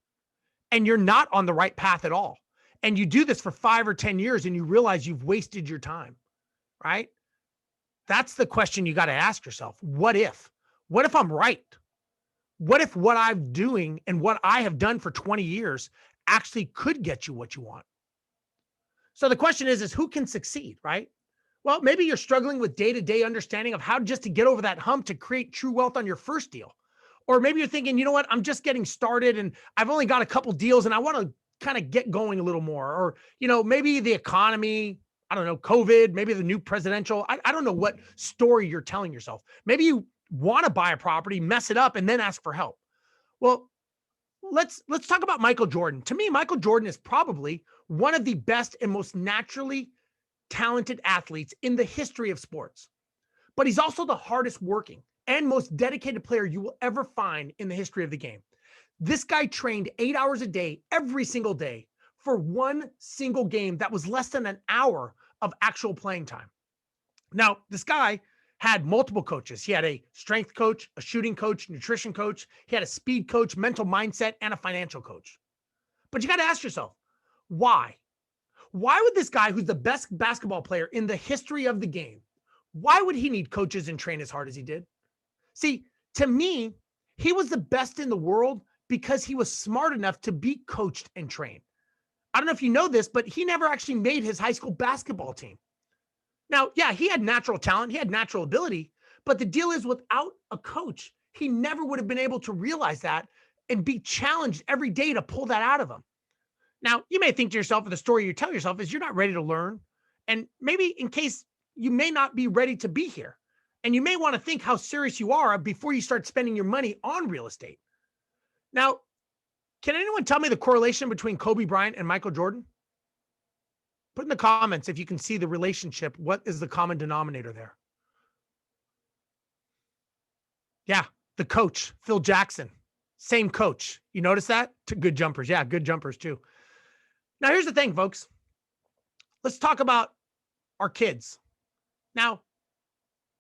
and you're not on the right path at all? And you do this for 5 or 10 years and you realize you've wasted your time, right? That's the question you got to ask yourself. What if? What if I'm right? What if what I'm doing and what I have done for 20 years actually could get you what you want? So the question is who can succeed, right? Well, maybe you're struggling with day-to-day understanding of how just to get over that hump to create true wealth on your first deal. Or maybe you're thinking, you know what, I'm just getting started and I've only got a couple deals and I want to kind of get going a little more. Or, you know, maybe the economy, I don't know, COVID, maybe the new presidential, I don't know what story you're telling yourself. Maybe you want to buy a property, mess it up, and then ask for help. Well, let's talk about Michael Jordan. To me, Michael Jordan is probably one of the best and most naturally talented athletes in the history of sports. But he's also the hardest working and most dedicated player you will ever find in the history of the game. This guy trained 8 hours a day, every single day, for one single game that was less than an hour of actual playing time. Now, this guy had multiple coaches. He had a strength coach, a shooting coach, nutrition coach. He had a speed coach, mental mindset, and a financial coach. But you got to ask yourself, why? Why would this guy, who's the best basketball player in the history of the game, why would he need coaches and train as hard as he did? See, to me, he was the best in the world because he was smart enough to be coached and trained. I don't know if you know this, but he never actually made his high school basketball team. Now, yeah, he had natural talent, he had natural ability, but the deal is without a coach, he never would have been able to realize that and be challenged every day to pull that out of him. Now, you may think to yourself, or the story you tell yourself is you're not ready to learn. And maybe in case you may not be ready to be here. And you may want to think how serious you are before you start spending your money on real estate. Now, can anyone tell me the correlation between Kobe Bryant and Michael Jordan? Put in the comments if you can see the relationship. What is the common denominator there? Yeah, the coach, Phil Jackson. Same coach. You notice that? Good jumpers. Yeah, good jumpers too. Now, here's the thing, folks. Let's talk about our kids. Now,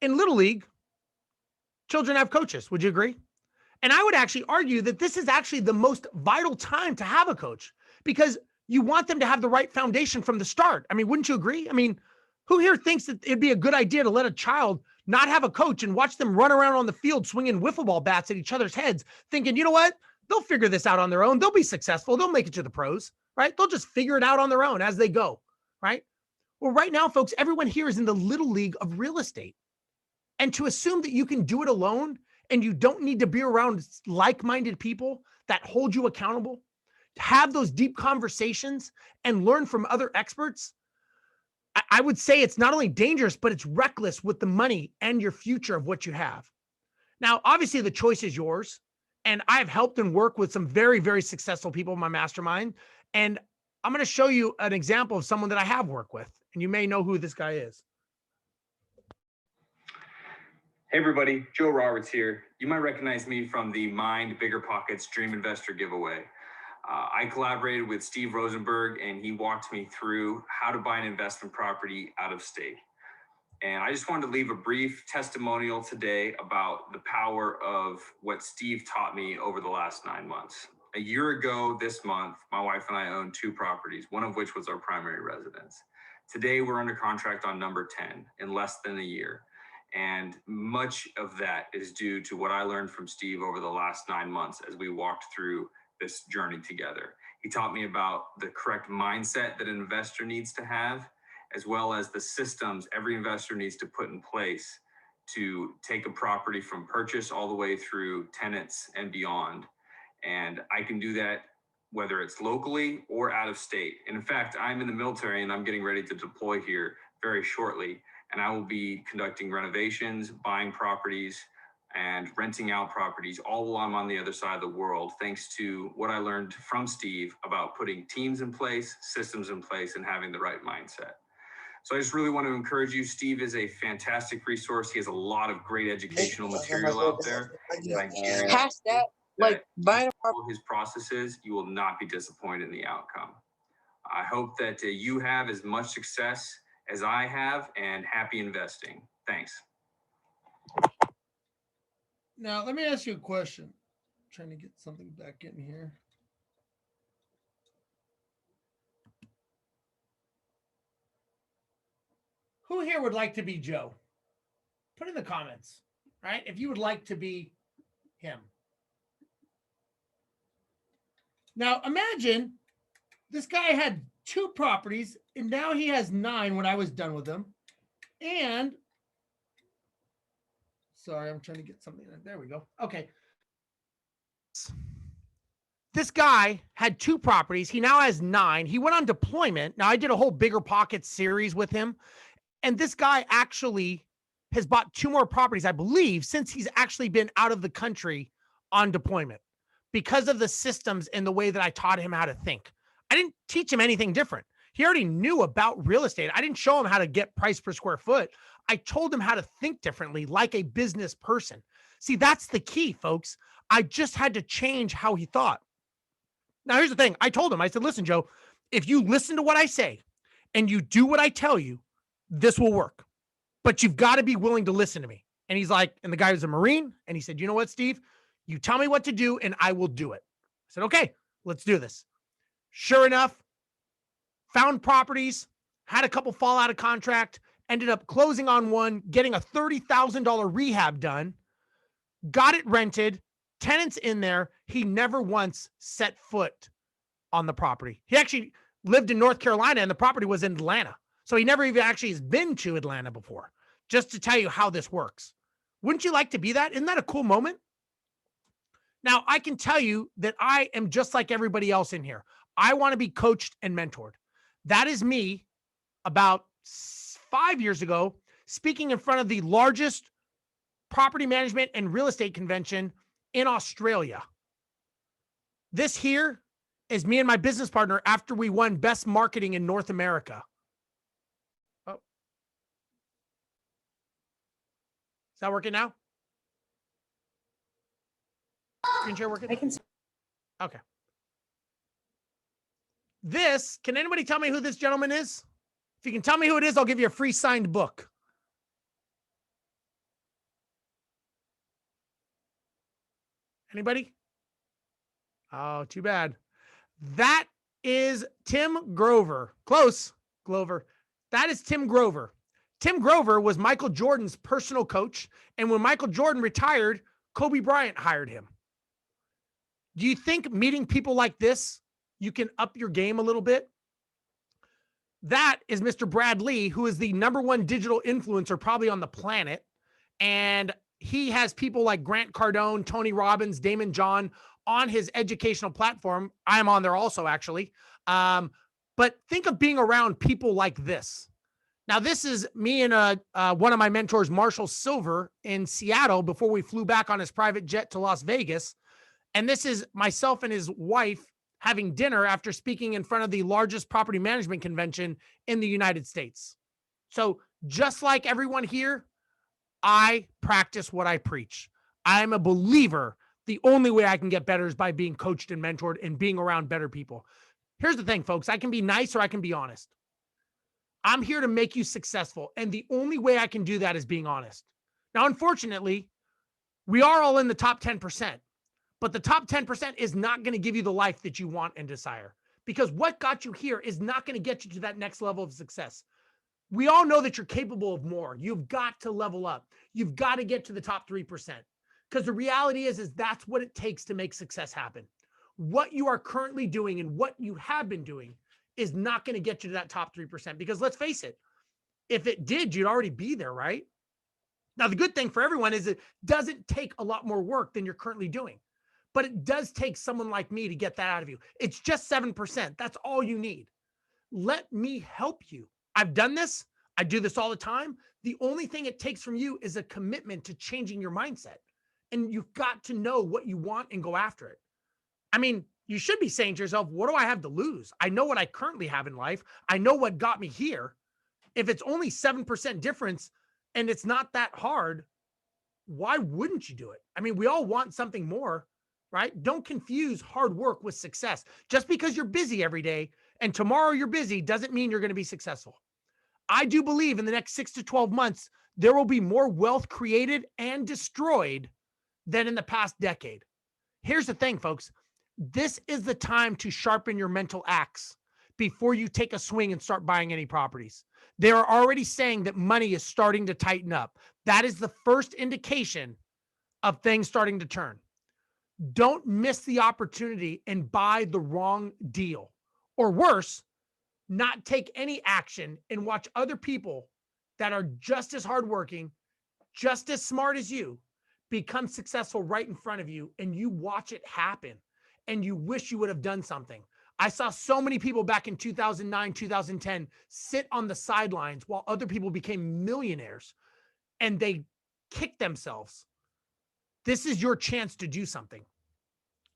in Little League, children have coaches. Would you agree? And I would actually argue that this is actually the most vital time to have a coach because you want them to have the right foundation from the start. I mean, wouldn't you agree? I mean, who here thinks that it'd be a good idea to let a child not have a coach and watch them run around on the field swinging wiffle ball bats at each other's heads, thinking, you know what? They'll figure this out on their own. They'll be successful. They'll make it to the pros, right? They'll just figure it out on their own as they go, right? Well, right now, folks, everyone here is in the little league of real estate. And to assume that you can do it alone and you don't need to be around like-minded people that hold you accountable, have those deep conversations and learn from other experts, I would say it's not only dangerous, but it's reckless with the money and your future of what you have. Now, obviously the choice is yours. And I've helped and worked with some very, very successful people in my mastermind. And I'm going to show you an example of someone that I have worked with. And you may know who this guy is. Hey everybody, Joe Roberts here. You might recognize me from the Mind Bigger Pockets Dream Investor giveaway. I collaborated with Steve Rosenberg and he walked me through how to buy an investment property out of state. And I just wanted to leave a brief testimonial today about the power of what Steve taught me over the last 9 months. A year ago this month, my wife and I owned 2 properties, one of which was our primary residence. Today, we're under contract on number 10 in less than a year. And much of that is due to what I learned from Steve over the last 9 months as we walked through this journey together. He taught me about the correct mindset that an investor needs to have, as well as the systems every investor needs to put in place to take a property from purchase all the way through tenants and beyond. And I can do that whether it's locally or out of state. And in fact, I'm in the military and I'm getting ready to deploy here very shortly. And I will be conducting renovations, buying properties, and renting out properties all while I'm on the other side of the world, thanks to what I learned from Steve about putting teams in place, systems in place, and having the right mindset. So I just really want to encourage you. Steve is a fantastic resource. He has a lot of great educational material out there. Past that, like buying follow his processes, you will not be disappointed in the outcome. I hope that you have as much success as I have and happy investing. Thanks. Now, let me ask you a question. I'm trying to get something back in here. Who here would like to be Joe? Put in the comments, right? If you would like to be him. Now, imagine this guy had 2 properties and now he has 9 when I was done with them. And sorry, I'm trying to get something. There we go. Okay. This guy had 2 properties. He now has 9. He went on deployment. Now I did a whole Bigger Pockets series with him. And this guy actually has bought 2 more properties, I believe, since he's actually been out of the country on deployment because of the systems and the way that I taught him how to think. I didn't teach him anything different. He already knew about real estate. I didn't show him how to get price per square foot. I told him how to think differently like a business person. See, that's the key, folks. I just had to change how he thought. Now, here's the thing. I told him, I said, listen, Joe, if you listen to what I say and you do what I tell you, this will work, but you've got to be willing to listen to me. And he's like, and the guy was a Marine. And he said, you know what, Steve, you tell me what to do and I will do it. I said, okay, let's do this. Sure enough, found properties, had a couple fall out of contract, ended up closing on one, getting a $30,000 rehab done, got it rented, tenants in there. He never once set foot on the property. He actually lived in North Carolina and the property was in Atlanta. So he never even actually has been to Atlanta before, just to tell you how this works. Wouldn't you like to be that? Isn't that a cool moment? Now, I can tell you that I am just like everybody else in here. I want to be coached and mentored. That is me about 5 years ago, speaking in front of the largest property management and real estate convention in Australia. This here is me and my business partner after we won Best Marketing in North America. Oh. Is that working now? Screen share working? I can. Okay. This, can anybody tell me who this gentleman is? If you can tell me who it is, I'll give you a free signed book. Anybody? Oh, too bad. That is Tim Grover. Close, Glover. That is Tim Grover. Tim Grover was Michael Jordan's personal coach. And when Michael Jordan retired, Kobe Bryant hired him. Do you think meeting people like this, you can up your game a little bit? That is Mr. Brad Lee, who is the #1 digital influencer probably on the planet. And he has people like Grant Cardone, Tony Robbins, Damon John on his educational platform. I'm on there also, actually. But think of being around people like this. Now, this is me and one of my mentors, Marshall Silver, in Seattle before we flew back on his private jet to Las Vegas. And this is myself and his wife having dinner after speaking in front of the largest property management convention in the United States. So just like everyone here, I practice what I preach. I'm a believer. The only way I can get better is by being coached and mentored and being around better people. Here's the thing, folks. I can be nice or I can be honest. I'm here to make you successful. And the only way I can do that is being honest. Now, unfortunately, we are all in the top 10%. But the top 10% is not going to give you the life that you want and desire, because what got you here is not going to get you to that next level of success. We all know that you're capable of more. You've got to level up. You've got to get to the top 3%, because the reality is that's what it takes to make success happen. What you are currently doing and what you have been doing is not going to get you to that top 3%, because let's face it, if it did, you'd already be there, right? Now, the good thing for everyone is it doesn't take a lot more work than you're currently doing. But it does take someone like me to get that out of you. It's just 7%. That's all you need. Let me help you. I've done this. I do this all the time. The only thing it takes from you is a commitment to changing your mindset. And you've got to know what you want and go after it. I mean, you should be saying to yourself, what do I have to lose? I know what I currently have in life. I know what got me here. If it's only 7% difference and it's not that hard, why wouldn't you do it? I mean, we all want something more. Right? Don't confuse hard work with success. Just because you're busy every day and tomorrow you're busy doesn't mean you're going to be successful. I do believe in the next 6 to 12 months, there will be more wealth created and destroyed than in the past decade. Here's the thing, folks. This is the time to sharpen your mental axe before you take a swing and start buying any properties. They are already saying that money is starting to tighten up. That is the first indication of things starting to turn. Don't miss the opportunity and buy the wrong deal. Or worse, not take any action and watch other people that are just as hardworking, just as smart as you, become successful right in front of you, and you watch it happen and you wish you would have done something. I saw so many people back in 2009, 2010 sit on the sidelines while other people became millionaires and they kicked themselves. This is your chance to do something.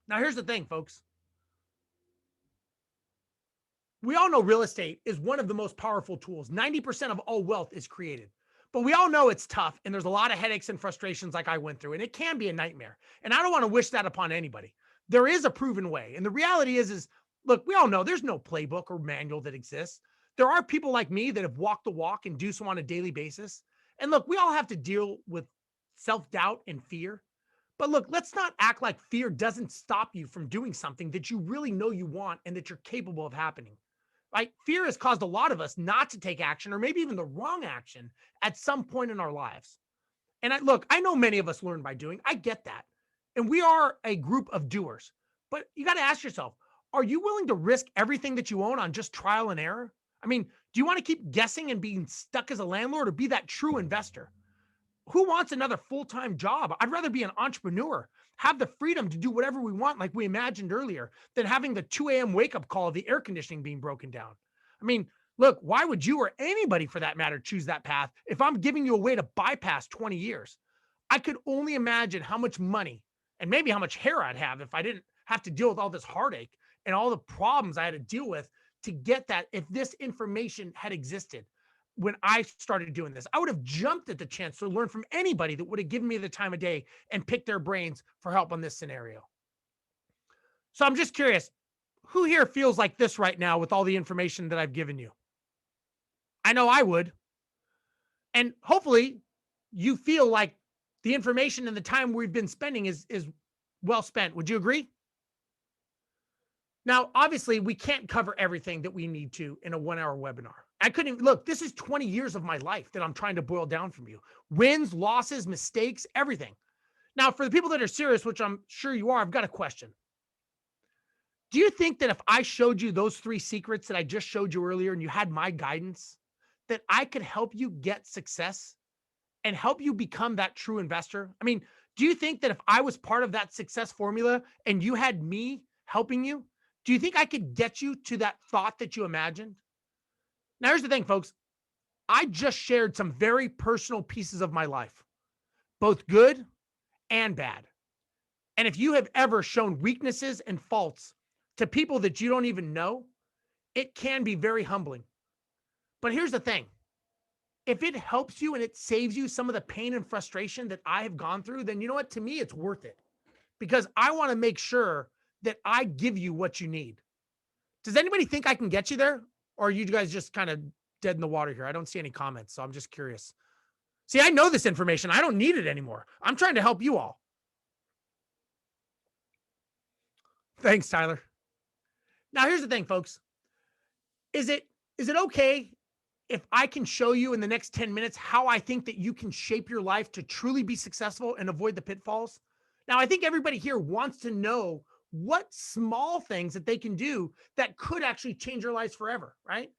Now, here's the thing, folks. We all know real estate is one of the most powerful tools. 90% of all wealth is created. But we all know it's tough and there's a lot of headaches and frustrations like I went through, and it can be a nightmare. And I don't want to wish that upon anybody. There is a proven way. And the reality is look, we all know there's no playbook or manual that exists. There are people like me that have walked the walk and do so on a daily basis. And look, we all have to deal with self-doubt and fear. But look, let's not act like fear doesn't stop you from doing something that you really know you want and that you're capable of happening. Right? Fear has caused a lot of us not to take action, or maybe even the wrong action at some point in our lives. And I know many of us learn by doing. I get that. And we are a group of doers. But you got to ask yourself, are you willing to risk everything that you own on just trial and error? I mean, do you want to keep guessing and being stuck as a landlord, or be that true investor? Who wants another full-time job? I'd rather be an entrepreneur. have the freedom to do whatever we want, like we imagined earlier, than having the 2 a.m. wake up call of the air conditioning being broken down. I mean, look, why would you or anybody for that matter choose that path if I'm giving you a way to bypass 20 years? I could only imagine how much money and maybe how much hair I'd have if I didn't have to deal with all this heartache and all the problems I had to deal with to get that. If this information had existed when I started doing this, I would have jumped at the chance to learn from anybody that would have given me the time of day and picked their brains for help on this scenario. So I'm just curious, who here feels like this right now with all the information that I've given you? I know I would. And hopefully you feel like the information and the time we've been spending is well spent. Would you agree? Now, obviously, we can't cover everything that we need to in a 1-hour webinar. I couldn't even, look, this is 20 years of my life that I'm trying to boil down from you. Wins, losses, mistakes, everything. Now, for the people that are serious, which I'm sure you are, I've got a question. Do you think that if I showed you those 3 secrets that I just showed you earlier and you had my guidance, that I could help you get success and help you become that true investor? I mean, do you think that if I was part of that success formula and you had me helping you, do you think I could get you to that thought that you imagined? Now, here's the thing, folks. I just shared some very personal pieces of my life, both good and bad. And if you have ever shown weaknesses and faults to people that you don't even know, it can be very humbling. But here's the thing. If it helps you and it saves you some of the pain and frustration that I have gone through, then you know what? To me, it's worth it, because I want to make sure that I give you what you need. Does anybody think I can get you there? Or are you guys just kind of dead in the water here? I don't see any comments, so I'm just curious. See, I know this information. I don't need it anymore. I'm trying to help you all. Thanks, Tyler. Now, here's the thing, folks. Is it okay if I can show you in the next 10 minutes how I think that you can shape your life to truly be successful and avoid the pitfalls? Now, I think everybody here wants to know what small things that they can do that could actually change your lives forever, right?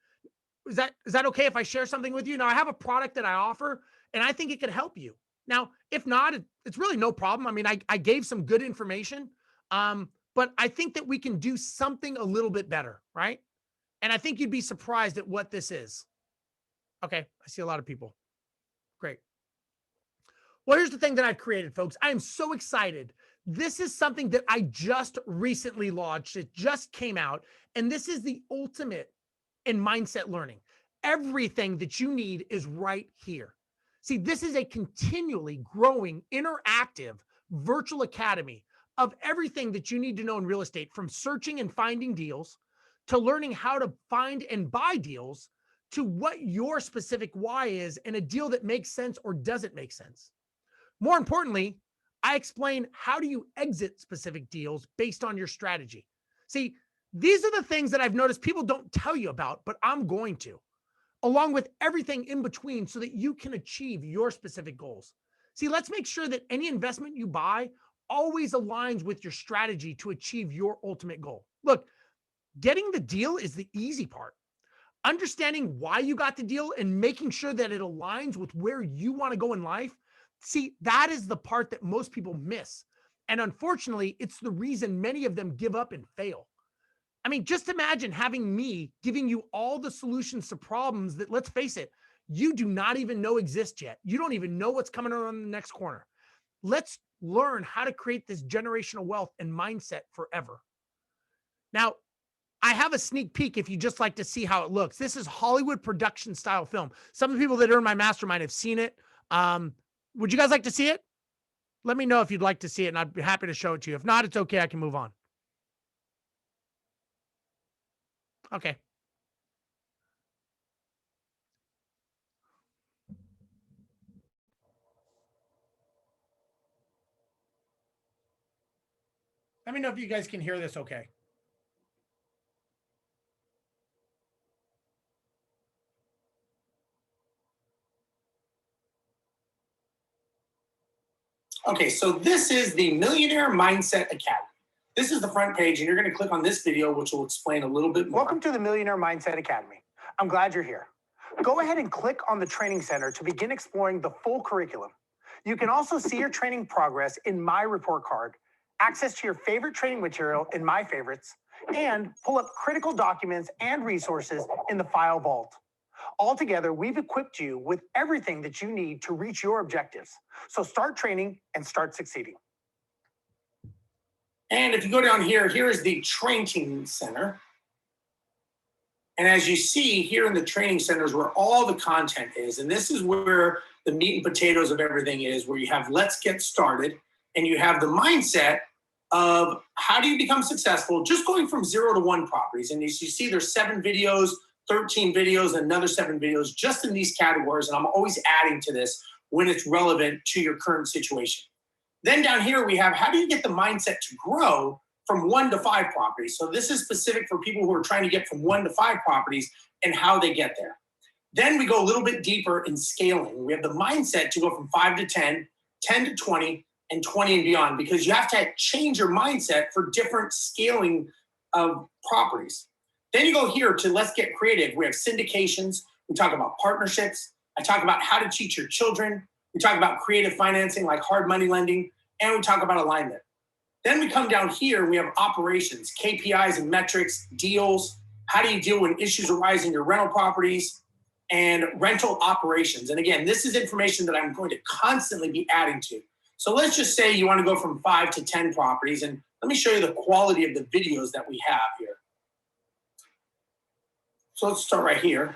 Is that okay if I share something with you? Now, I have a product that I offer, and I think it could help you. Now, if not, it's really no problem. I mean, I gave some good information, but I think that we can do something a little bit better, right? And I think you'd be surprised at what this is. Okay, I see a lot of people. Great. Well, here's the thing that I've created, folks. I am so excited. This is something that I just recently launched. It just came out, and this is the ultimate in mindset learning. Everything that you need is right here. See, this is a continually growing, interactive virtual academy of everything that you need to know in real estate, from searching and finding deals to learning how to find and buy deals to what your specific why is and a deal that makes sense or doesn't make sense. More importantly, I explain how do you exit specific deals based on your strategy. See, these are the things that I've noticed people don't tell you about, but I'm going to, along with everything in between, so that you can achieve your specific goals. See, let's make sure that any investment you buy always aligns with your strategy to achieve your ultimate goal. Look, getting the deal is the easy part. Understanding why you got the deal and making sure that it aligns with where you want to go in life, see, that is the part that most people miss. And unfortunately, it's the reason many of them give up and fail. I mean, just imagine having me giving you all the solutions to problems that, let's face it, you do not even know exist yet. You don't even know what's coming around the next corner. Let's learn how to create this generational wealth and mindset forever. Now, I have a sneak peek if you just like to see how it looks. This is Hollywood production style film. Some of the people that are in my mastermind have seen it. Would you guys like to see it? Let me know if you'd like to see it, and I'd be happy to show it to you. If not, it's okay. I can move on. Okay. Let me know if you guys can hear this okay. Okay, so this is the Millionaire Mindset Academy. This is the front page, and you're going to click on this video, which will explain a little bit more. Welcome to the Millionaire Mindset Academy. I'm glad you're here. Go ahead and click on the training center to begin exploring the full curriculum. You can also see your training progress in my report card access to your favorite training material in My Favorites, and pull up critical documents and resources in the File Vault. Altogether, we've equipped you with everything that you need to reach your objectives. So start training and start succeeding. And if you go down here, here is the training center. And as you see here in the training center is where all the content is. And this is where the meat and potatoes of everything is, where you have let's get started and you have the mindset of how do you become successful just going from 0 to 1 properties. And as you see, there's 7 videos, 13 videos, and another 7 videos just in these categories. And I'm always adding to this when it's relevant to your current situation. Then down here, we have how do you get the mindset to grow from 1 to 5 properties. So this is specific for people who are trying to get from 1 to 5 properties and how they get there. Then we go a little bit deeper in scaling. We have the mindset to go from 5 to 10, 10 to 20, and 20 and beyond, because you have to change your mindset for different scaling of properties. Then you go here to let's get creative. We have syndications. We talk about partnerships. I talk about how to teach your children. We talk about creative financing like hard money lending, and we talk about alignment. Then we come down here, we have operations, KPIs and metrics, deals. How do you deal when issues arise in your rental properties and rental operations? And again, this is information that I'm going to constantly be adding to. So let's just say you want to go from 5 to 10 properties. And let me show you the quality of the videos that we have here. So let's start right here.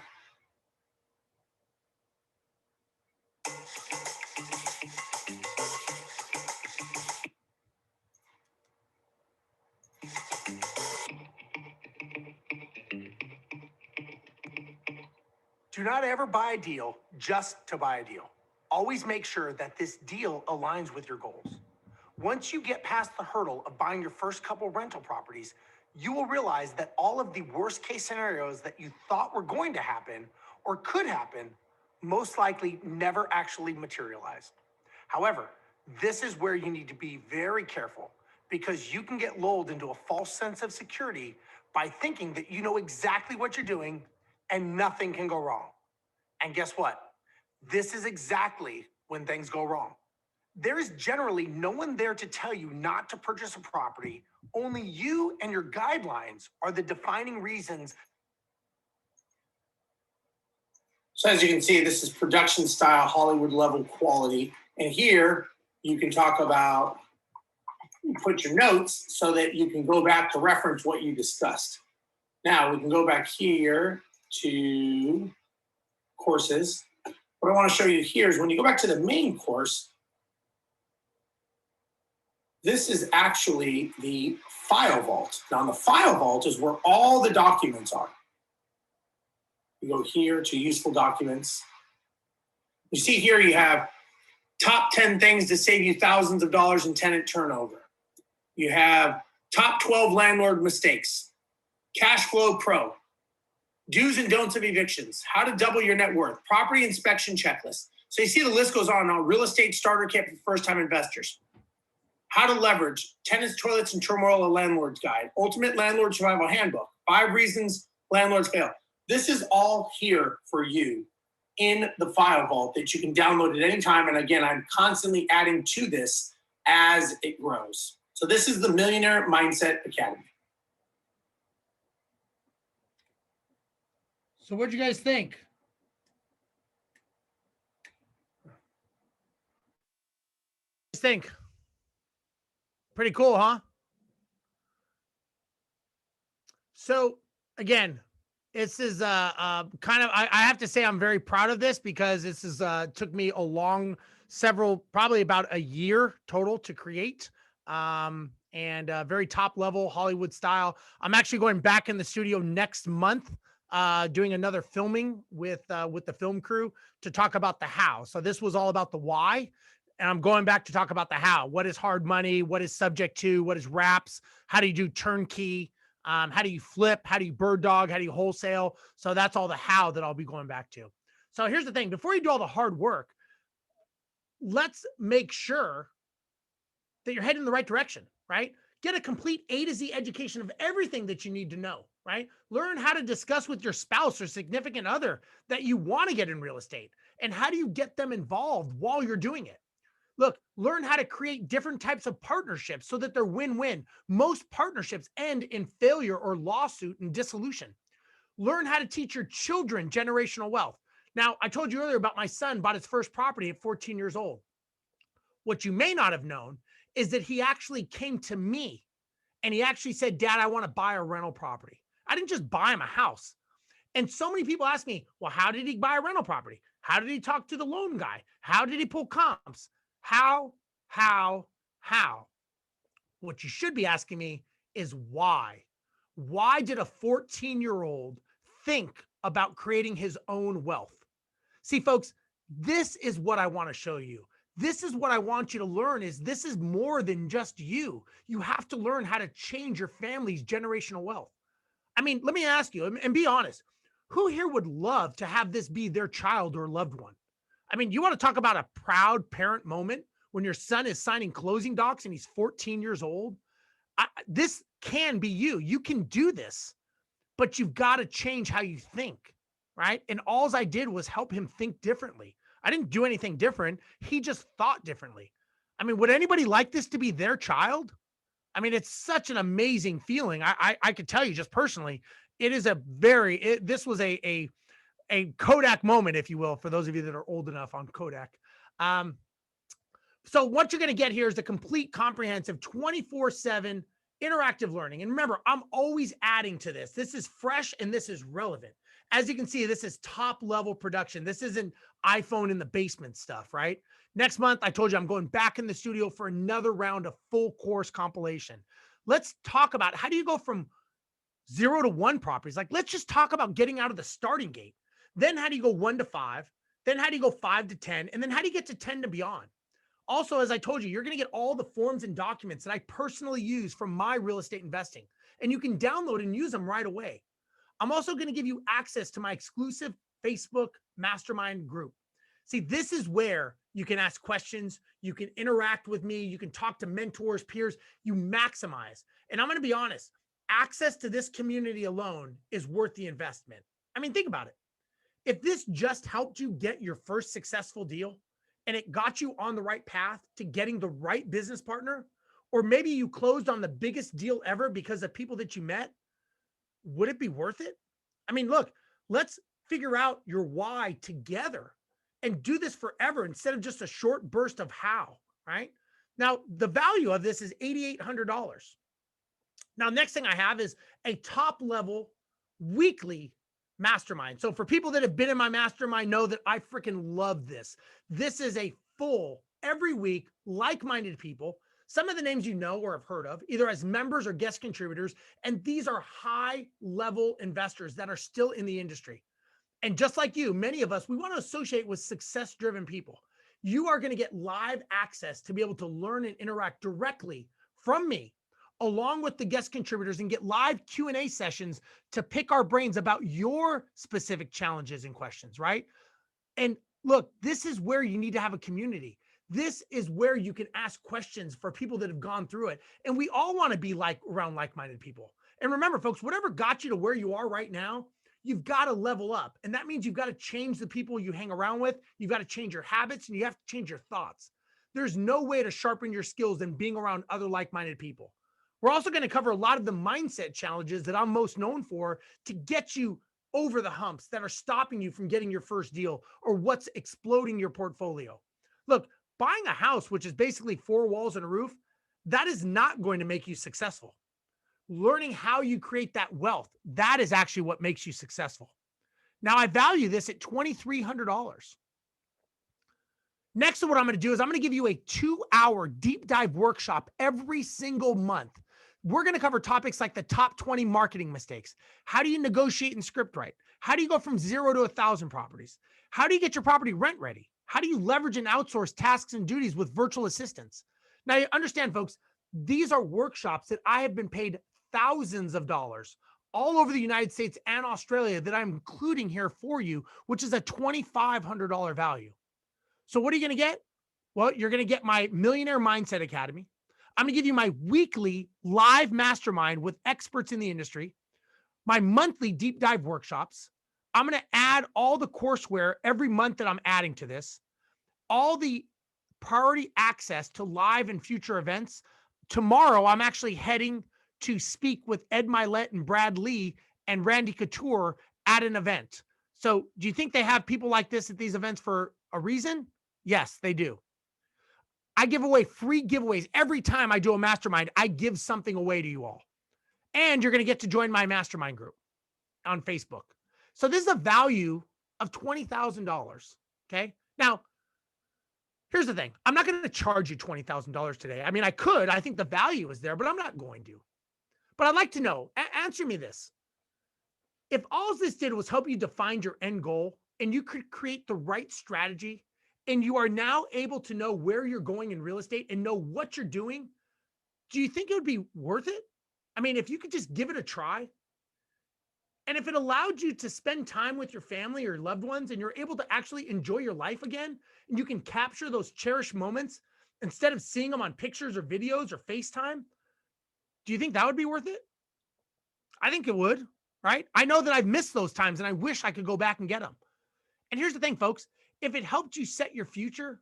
Do not ever buy a deal just to buy a deal. Always make sure that this deal aligns with your goals. Once you get past the hurdle of buying your first couple rental properties, you will realize that all of the worst case scenarios that you thought were going to happen or could happen most likely never actually materialized. However, this is where you need to be very careful, because you can get lulled into a false sense of security by thinking that you know exactly what you're doing and nothing can go wrong. And guess what? This is exactly when things go wrong. There is generally no one there to tell you not to purchase a property. Only you and your guidelines are the defining reasons. So as you can see, this is production style, Hollywood level quality. And here you can talk about, you put your notes so that you can go back to reference what you discussed. Now we can go back here to courses. What I want to show you here is when you go back to the main course, this is actually the file vault. Now, the file vault is where all the documents are. You go here to useful documents. You see here you have top 10 things to save you thousands of dollars in tenant turnover. You have top 12 landlord mistakes, cash flow pro, do's and don'ts of evictions, how to double your net worth, property inspection checklist. So you see the list goes on. Real estate starter kit for first-time investors. How to leverage, tenants, toilets, and turmoil, a landlord's guide, ultimate landlord survival handbook, 5 reasons landlords fail. This is all here for you in the file vault that you can download at any time. And again, I'm constantly adding to this as it grows. So this is the Millionaire Mindset Academy. So what'd you guys think? Pretty cool, huh? So again, this is kind of, I have to say I'm very proud of this, because this is took me a long probably about a year total to create, and very top level Hollywood style. I'm actually going back in the studio next month, doing another filming with the film crew to talk about the how. So this was all about the why, and I'm going back to talk about the how. What is hard money? What is subject to? What is wraps? How do you do turnkey? How do you flip? How do you bird dog? How do you wholesale? So that's all the how that I'll be going back to. So here's the thing. Before you do all the hard work, let's make sure that you're heading in the right direction, right? Get a complete A to Z education of everything that you need to know, right? Learn how to discuss with your spouse or significant other that you want to get in real estate, and how do you get them involved while you're doing it. Look, learn how to create different types of partnerships so that they're win-win. Most partnerships end in failure or lawsuit and dissolution. Learn how to teach your children generational wealth. Now, I told you earlier about my son bought his first property at 14 years old. What you may not have known is that he actually came to me and he actually said, Dad, I want to buy a rental property. I didn't just buy him a house. And so many people ask me, well, how did he buy a rental property? How did he talk to the loan guy? How did he pull comps? How? What you should be asking me is why? Why did a 14-year-old think about creating his own wealth? See, folks, this is what I want to show you. This is what I want you to learn is this is more than just you. You have to learn how to change your family's generational wealth. I mean, let me ask you and be honest. Who here would love to have this be their child or loved one? I mean, you want to talk about a proud parent moment when your son is signing closing docs and he's 14 years old? This can be you. You can do this, but you've got to change how you think, right? And all I did was help him think differently. I didn't do anything different. He just thought differently. I mean, would anybody like this to be their child? I mean, it's such an amazing feeling. I could tell you just personally, it is this was a Kodak moment, if you will, for those of you that are old enough on Kodak. So what you're going to get here is a complete, comprehensive 24/7 interactive learning. And remember, I'm always adding to this. This is fresh and this is relevant. As you can see, this is top level production. This isn't iPhone in the basement stuff, right? Next month, I told you I'm going back in the studio for another round of full course compilation. Let's talk about how do you go from 0 to 1 properties? Like, let's just talk about getting out of the starting gate. Then how do you go 1 to 5? Then how do you go 5 to 10? And then how do you get to 10 to beyond? Also, as I told you, you're going to get all the forms and documents that I personally use from my real estate investing, and you can download and use them right away. I'm also going to give you access to my exclusive Facebook mastermind group. See, this is where you can ask questions, you can interact with me, you can talk to mentors, peers, you maximize. And I'm going to be honest, access to this community alone is worth the investment. I mean, think about it. If this just helped you get your first successful deal and it got you on the right path to getting the right business partner, or maybe you closed on the biggest deal ever because of people that you met, would it be worth it? I mean, look, let's figure out your why together and do this forever instead of just a short burst of how, right? Now, the value of this is $8,800. Now, next thing I have is a top level weekly mastermind. So for people that have been in my mastermind know that I freaking love this. This is a full, every week, like-minded people. Some of the names you know or have heard of, either as members or guest contributors. And these are high-level investors that are still in the industry. And just like you, many of us, we want to associate with success-driven people. You are going to get live access to be able to learn and interact directly from me, along with the guest contributors, and get live Q&A sessions to pick our brains about your specific challenges and questions, right? And look, this is where you need to have a community. This is where you can ask questions for people that have gone through it. And we all want to be around like-minded people. And remember, folks, whatever got you to where you are right now, you've got to level up. And that means you've got to change the people you hang around with. You've got to change your habits and you have to change your thoughts. There's no way to sharpen your skills than being around other like-minded people. We're also going to cover a lot of the mindset challenges that I'm most known for to get you over the humps that are stopping you from getting your first deal or what's exploding your portfolio. Look, buying a house, which is basically 4 walls and a roof, that is not going to make you successful. Learning how you create that wealth, that is actually what makes you successful. Now, I value this at $2,300. Next, what I'm going to do is I'm going to give you a 2-hour deep dive workshop every single month. We're going to cover topics like the top 20 marketing mistakes. How do you negotiate and script write? How do you go from 0 to 1,000 properties? How do you get your property rent ready? How do you leverage and outsource tasks and duties with virtual assistants? Now, you understand, folks, these are workshops that I have been paid thousands of dollars all over the United States and Australia that I'm including here for you, which is a $2,500 value. So what are you going to get? Well, you're going to get my Millionaire Mindset Academy. I'm going to give you my weekly live mastermind with experts in the industry, my monthly deep dive workshops. I'm going to add all the courseware every month that I'm adding to this, all the priority access to live and future events. Tomorrow, I'm actually heading to speak with Ed Milet and Brad Lee and Randy Couture at an event. So do you think they have people like this at these events for a reason? Yes, they do. I give away free giveaways. Every time I do a mastermind, I give something away to you all. And you're going to get to join my mastermind group on Facebook. So this is a value of $20,000. Okay. Now, here's the thing. I'm not going to charge you $20,000 today. I mean, I could. I think the value is there, but I'm not going to. But I'd like to know, answer me this. If all this did was help you define your end goal and you could create the right strategy and you are now able to know where you're going in real estate and know what you're doing, do you think it would be worth it? I mean, if you could just give it a try, and if it allowed you to spend time with your family or loved ones and you're able to actually enjoy your life again, and you can capture those cherished moments instead of seeing them on pictures or videos or FaceTime, do you think that would be worth it? I think it would, right? I know that I've missed those times and I wish I could go back and get them. And here's the thing, folks, if it helped you set your future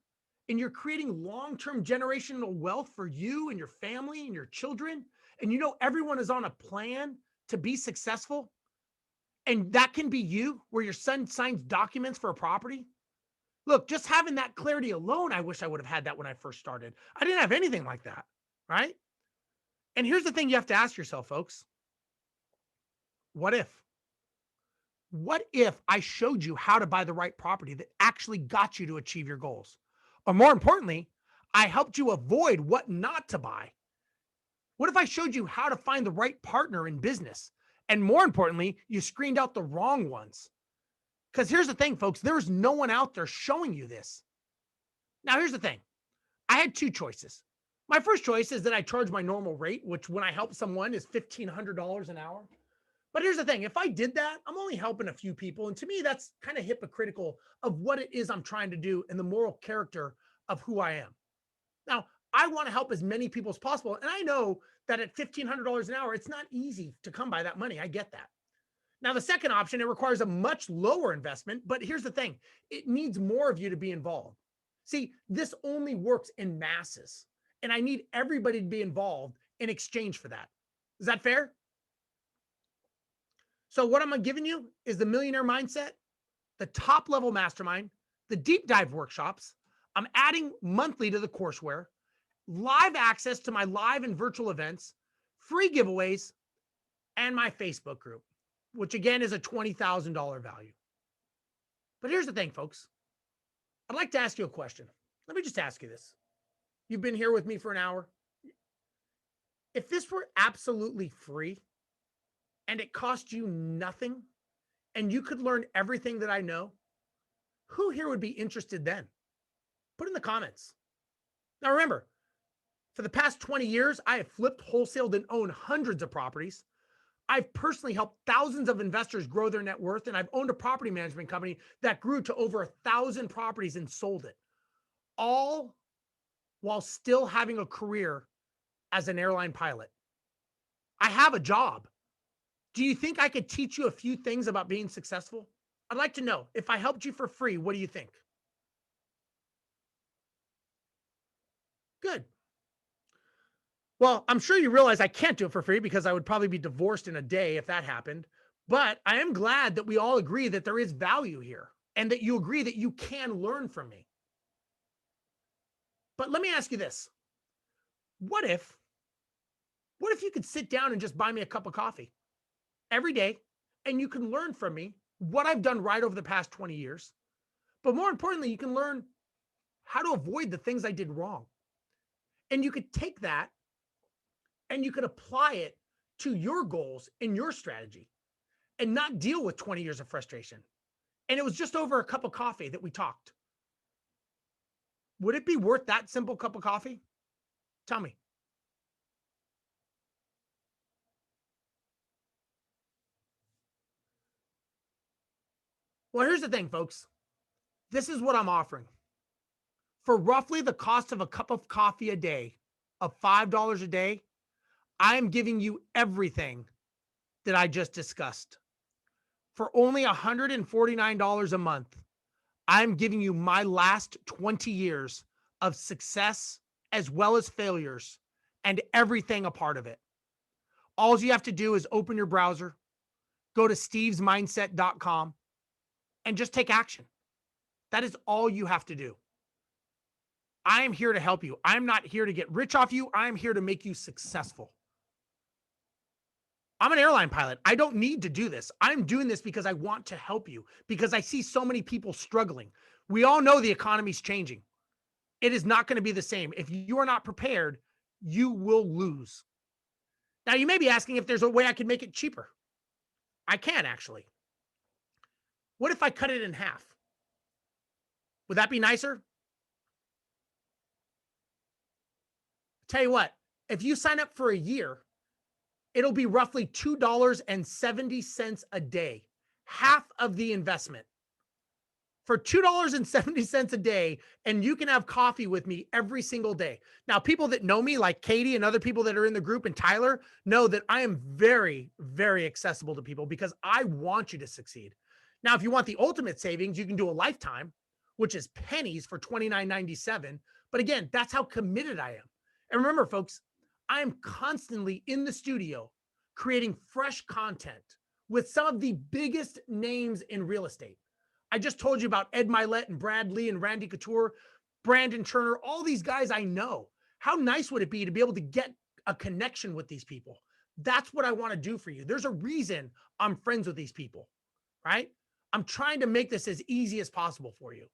and you're creating long-term generational wealth for you and your family and your children, and you know everyone is on a plan to be successful, and that can be you, where your son signs documents for a property. Look, just having that clarity alone, I wish I would have had that when I first started. I didn't have anything like that, right? And here's the thing you have to ask yourself, folks. What if? What if I showed you how to buy the right property that actually got you to achieve your goals? Or more importantly, I helped you avoid what not to buy. What if I showed you how to find the right partner in business? And more importantly, you screened out the wrong ones. Because here's the thing, folks, there's no one out there showing you this. Now, here's the thing. I had two choices. My first choice is that I charge my normal rate, which when I help someone is $1,500 an hour. But here's the thing. If I did that, I'm only helping a few people. And to me, that's kind of hypocritical of what it is I'm trying to do and the moral character of who I am. Now, I want to help as many people as possible. And I know that at $1,500 an hour, it's not easy to come by that money. I get that. Now, the second option, it requires a much lower investment. But here's the thing. It needs more of you to be involved. See, this only works in masses. And I need everybody to be involved in exchange for that. Is that fair? So what I'm giving you is the Millionaire Mindset, the top level mastermind, the deep dive workshops. I'm adding monthly to the courseware, live access to my live and virtual events, free giveaways, and my Facebook group, which again is a $20,000 value. But here's the thing, folks. I'd like to ask you a question. Let me just ask you this. You've been here with me for an hour. If this were absolutely free, and it cost you nothing, and you could learn everything that I know, who here would be interested then? Put in the comments. Now remember, for the past 20 years, I have flipped, wholesaled, and owned hundreds of properties. I've personally helped thousands of investors grow their net worth, and I've owned a property management company that grew to over 1,000 properties and sold it, all while still having a career as an airline pilot. I have a job. Do you think I could teach you a few things about being successful? I'd like to know, if I helped you for free, what do you think? Good. Well, I'm sure you realize I can't do it for free because I would probably be divorced in a day if that happened. But I am glad that we all agree that there is value here and that you agree that you can learn from me. But let me ask you this. What if you could sit down and just buy me a cup of coffee every day, and you can learn from me what I've done right over the past 20 years. But more importantly, you can learn how to avoid the things I did wrong. And you could take that and you could apply it to your goals and your strategy and not deal with 20 years of frustration. And it was just over a cup of coffee that we talked. Would it be worth that simple cup of coffee? Tell me. Well, here's the thing, folks. This is what I'm offering. For roughly the cost of a cup of coffee a day, of $5 a day, I am giving you everything that I just discussed. For only $149 a month, I'm giving you my last 20 years of success as well as failures and everything a part of it. All you have to do is open your browser, go to stevesmindset.com, and just take action. That is all you have to do. I am here to help you. I'm not here to get rich off you. I'm here to make you successful. I'm an airline pilot. I don't need to do this. I'm doing this because I want to help you, because I see so many people struggling. We all know the economy's changing. It is not going to be the same. If you are not prepared, you will lose. Now, you may be asking if there's a way I can make it cheaper. I can, actually. What if I cut it in half? Would that be nicer? Tell you what, if you sign up for a year, it'll be roughly $2.70 a day, half of the investment. For $2.70 a day, and you can have coffee with me every single day. Now, people that know me, like Katie and other people that are in the group and Tyler, know that I am very, very accessible to people because I want you to succeed. Now, if you want the ultimate savings, you can do a lifetime, which is pennies for $29.97. But again, that's how committed I am. And remember, folks, I am constantly in the studio creating fresh content with some of the biggest names in real estate. I just told you about Ed Milet and Brad Lee and Randy Couture, Brandon Turner, all these guys I know. How nice would it be to be able to get a connection with these people? That's what I want to do for you. There's a reason I'm friends with these people, right? I'm trying to make this as easy as possible for you.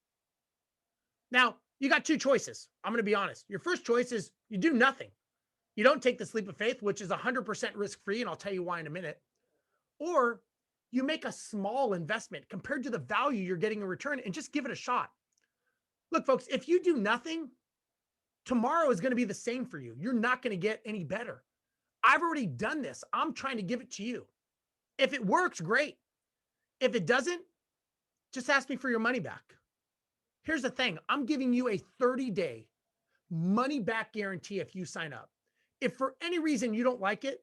Now, you got two choices. I'm going to be honest. Your first choice is you do nothing. You don't take the leap of faith, which is 100% risk-free, and I'll tell you why in a minute. Or you make a small investment compared to the value you're getting in return and just give it a shot. Look, folks, if you do nothing, tomorrow is going to be the same for you. You're not going to get any better. I've already done this. I'm trying to give it to you. If it works, great. If it doesn't, just ask me for your money back. Here's the thing. I'm giving you a 30-day money back guarantee if you sign up. If for any reason you don't like it,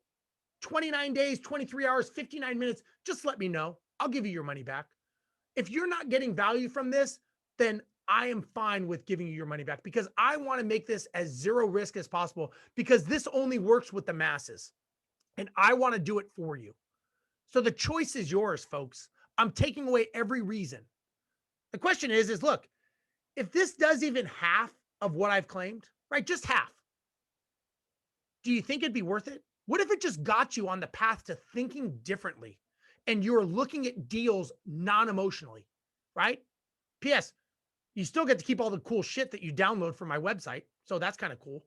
29 days, 23 hours, 59 minutes, just let me know. I'll give you your money back. If you're not getting value from this, then I am fine with giving you your money back because I want to make this as zero risk as possible because this only works with the masses and I want to do it for you. So the choice is yours, folks. I'm taking away every reason. The question is look, if this does even half of what I've claimed, right? Just half. Do you think it'd be worth it? What if it just got you on the path to thinking differently and you're looking at deals non-emotionally, right? P.S. You still get to keep all the cool shit that you download from my website. So that's kind of cool.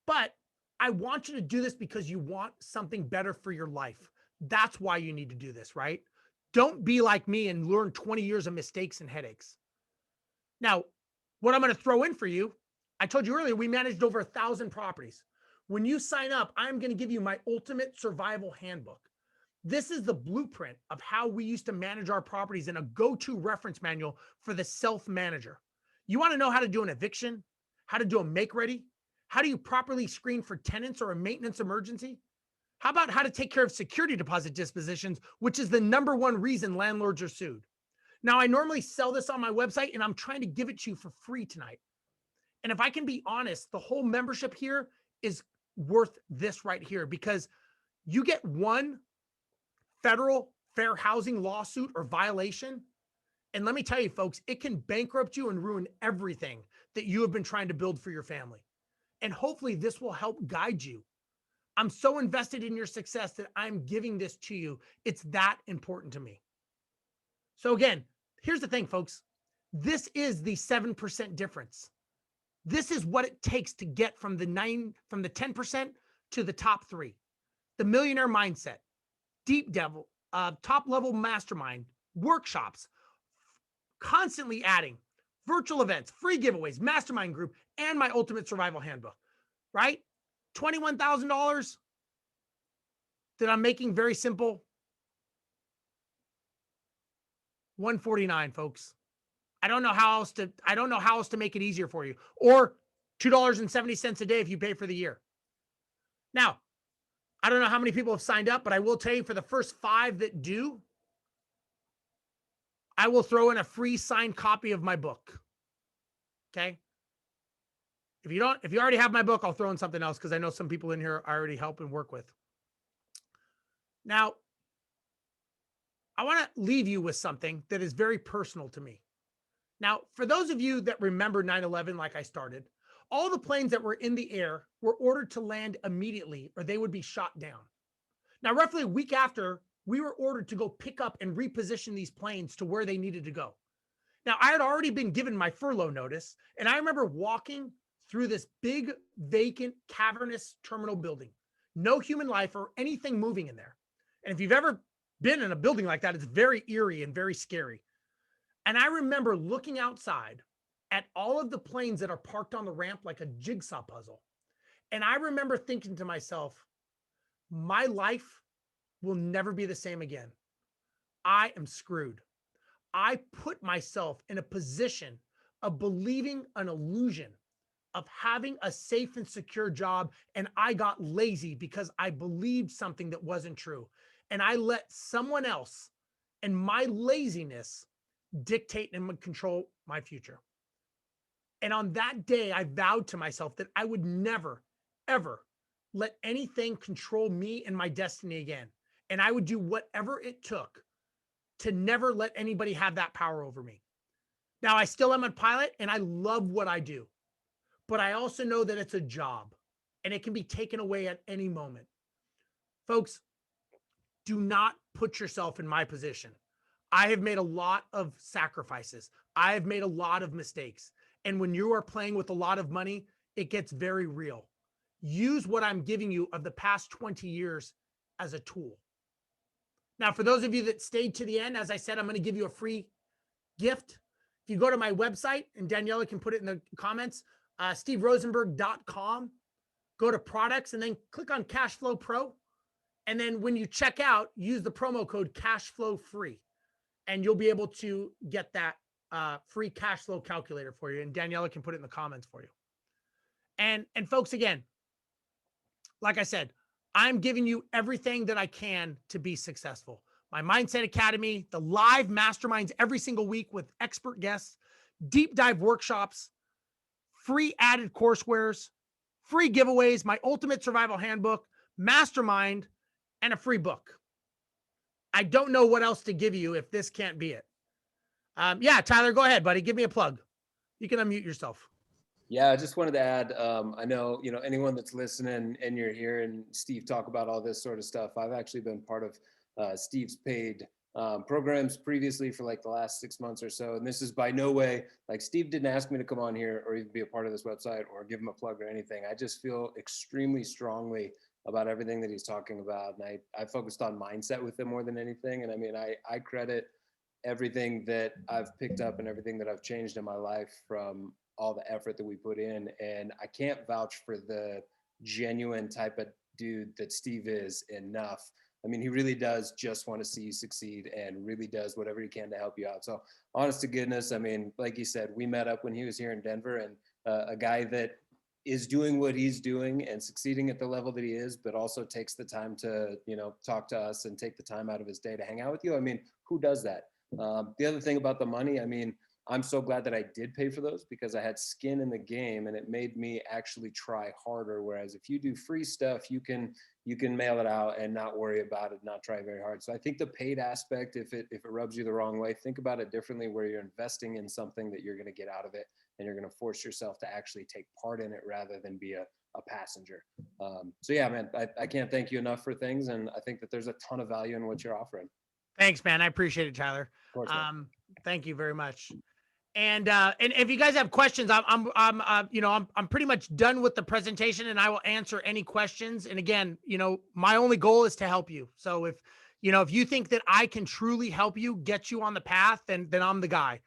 But I want you to do this because you want something better for your life. That's why you need to do this, right? Don't be like me and learn 20 years of mistakes and headaches. Now, what I'm going to throw in for you, I told you earlier, we managed over 1,000 properties. When you sign up, I'm going to give you my ultimate survival handbook. This is the blueprint of how we used to manage our properties in a go-to reference manual for the self-manager. You want to know how to do an eviction, how to do a make-ready? How do you properly screen for tenants or a maintenance emergency? How about how to take care of security deposit dispositions, which is the #1 reason landlords are sued? Now, I normally sell this on my website, and I'm trying to give it to you for free tonight. And if I can be honest, the whole membership here is worth this right here because you get one federal fair housing lawsuit or violation. And let me tell you, folks, it can bankrupt you and ruin everything that you have been trying to build for your family. And hopefully this will help guide you. I'm so invested in your success that I'm giving this to you. It's that important to me. So again, here's the thing, folks. This is the 7% difference. This is what it takes to get from the 10% to the top 3. The Millionaire Mindset, Deep Devil, Top Level Mastermind, workshops, constantly adding virtual events, free giveaways, mastermind group, and my ultimate survival handbook, right? $21,000 that I'm making very simple. $149, folks. I don't know how else to make it easier for you. Or $2.70 a day if you pay for the year. Now, I don't know how many people have signed up, but I will tell you for the first 5 that do, I will throw in a free signed copy of my book. Okay? If you already have my book, I'll throw in something else because I know some people in here I already help and work with. Now, I want to leave you with something that is very personal to me. Now, for those of you that remember 9/11 like I started, all the planes that were in the air were ordered to land immediately or they would be shot down. Now, roughly a week after, we were ordered to go pick up and reposition these planes to where they needed to go. Now, I had already been given my furlough notice, and I remember walking through this big, vacant, cavernous terminal building. No human life or anything moving in there. And if you've ever been in a building like that, it's very eerie and very scary. And I remember looking outside at all of the planes that are parked on the ramp like a jigsaw puzzle. And I remember thinking to myself, my life will never be the same again. I am screwed. I put myself in a position of believing an illusion of having a safe and secure job. And I got lazy because I believed something that wasn't true. And I let someone else and my laziness dictate and control my future. And on that day, I vowed to myself that I would never, ever let anything control me and my destiny again. And I would do whatever it took to never let anybody have that power over me. Now, I still am a pilot and I love what I do, but I also know that it's a job and it can be taken away at any moment. Folks, do not put yourself in my position. I have made a lot of sacrifices. I have made a lot of mistakes. And when you are playing with a lot of money, it gets very real. Use what I'm giving you of the past 20 years as a tool. Now, for those of you that stayed to the end, as I said, I'm going to give you a free gift. If you go to my website, and Daniela can put it in the comments, steverosenberg.com, go to products and then click on Cashflow Pro. And then when you check out, use the promo code CashFlowFree, and you'll be able to get that free cash flow calculator for you. And Daniela can put it in the comments for you. And folks, again, like I said, I'm giving you everything that I can to be successful. My Mindset Academy, the live masterminds every single week with expert guests, deep dive workshops, free added coursewares, free giveaways, my ultimate survival handbook, mastermind, and a free book. I don't know what else to give you if this can't be it. Yeah, Tyler, go ahead, buddy. Give me a plug. You can unmute yourself. Yeah, I just wanted to add, I know, anyone that's listening and you're hearing Steve talk about all this sort of stuff, I've actually been part of Steve's paid programs previously for like the last 6 months or so. And this is by no way, like Steve didn't ask me to come on here or even be a part of this website or give him a plug or anything. I just feel extremely strongly about everything that he's talking about. And I focused on mindset with him more than anything. And I mean, I credit everything that I've picked up and everything that I've changed in my life from all the effort that we put in. And I can't vouch for the genuine type of dude that Steve is enough. I mean, he really does just want to see you succeed and really does whatever he can to help you out. So honest to goodness, I mean, like you said, we met up when he was here in Denver, and a guy that is doing what he's doing and succeeding at the level that he is, but also takes the time to, talk to us and take the time out of his day to hang out with you. I mean, who does that? The other thing about the money, I mean, I'm so glad that I did pay for those because I had skin in the game and it made me actually try harder. Whereas if you do free stuff, you can mail it out and not worry about it, not try very hard. So I think the paid aspect, if it rubs you the wrong way, think about it differently, where you're investing in something that you're going to get out of it and you're going to force yourself to actually take part in it rather than be a passenger. So yeah, man, I can't thank you enough for things. And I think that there's a ton of value in what you're offering. Thanks, man. I appreciate it, Tyler. Of course, man. Thank you very much. And if you guys have questions, I'm pretty much done with the presentation, and I will answer any questions. And again, my only goal is to help you. So if you think that I can truly help you, get you on the path, then I'm the guy.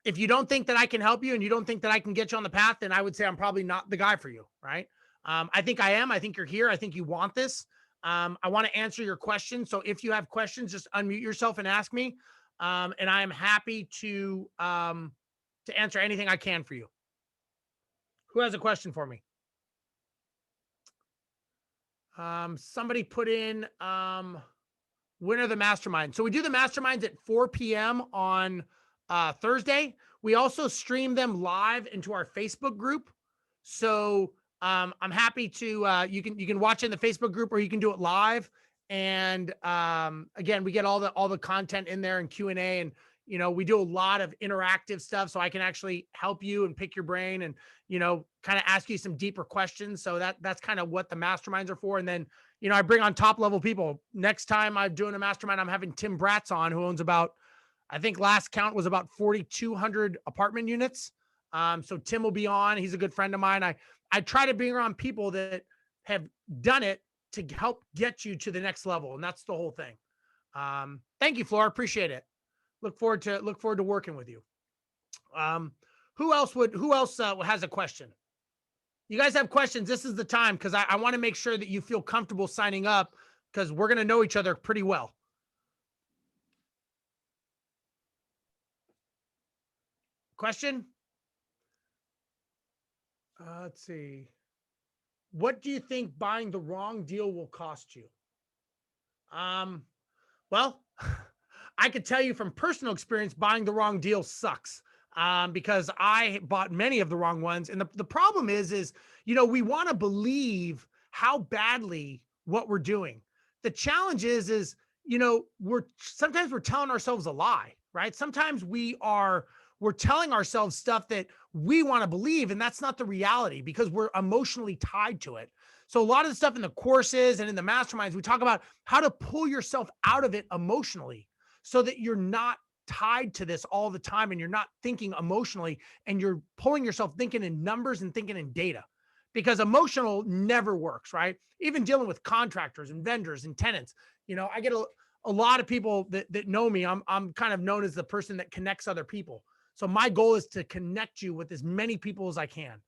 If you don't think that I can help you and you don't think that I can get you on the path, then I would say I'm probably not the guy for you. Right. I think I am. I think you're here. I think you want this. I want to answer your questions. So if you have questions, just unmute yourself and ask me. And I am happy to answer anything I can for you. Who has a question for me? Somebody put in when are the masterminds? So we do the masterminds at 4 p.m. on Thursday. We also stream them live into our Facebook group. So I'm happy to, you can watch it in the Facebook group or you can do it live. And again, we get all the content in there and Q&A, and we do a lot of interactive stuff, so I can actually help you and pick your brain and kind of ask you some deeper questions. So that's kind of what the masterminds are for. And then I bring on top level people. Next time I'm doing a mastermind, I'm having Tim Bratz on, who owns about, I think last count was about 4,200 apartment units. So Tim will be on. He's a good friend of mine. I try to bring on people that have done it to help get you to the next level. And that's the whole thing. Thank you, Flora. Appreciate it. Look forward to working with you. Who else has a question? You guys have questions? This is the time, because I want to make sure that you feel comfortable signing up, because we're going to know each other pretty well. Question? Let's see. What do you think buying the wrong deal will cost you? Well, I could tell you from personal experience, buying the wrong deal sucks, because I bought many of the wrong ones. And the problem is, we want to believe how badly what we're doing. The challenge is, sometimes we're telling ourselves a lie, right? Sometimes we're telling ourselves stuff that we want to believe, and that's not the reality, because we're emotionally tied to it. So a lot of the stuff in the courses and in the masterminds, we talk about how to pull yourself out of it emotionally, so that you're not tied to this all the time, and you're not thinking emotionally, and you're pulling yourself thinking in numbers and thinking in data, because emotional never works, right? Even dealing with contractors and vendors and tenants, I get a lot of people that know me. I'm kind of known as the person that connects other people. So my goal is to connect you with as many people as I can.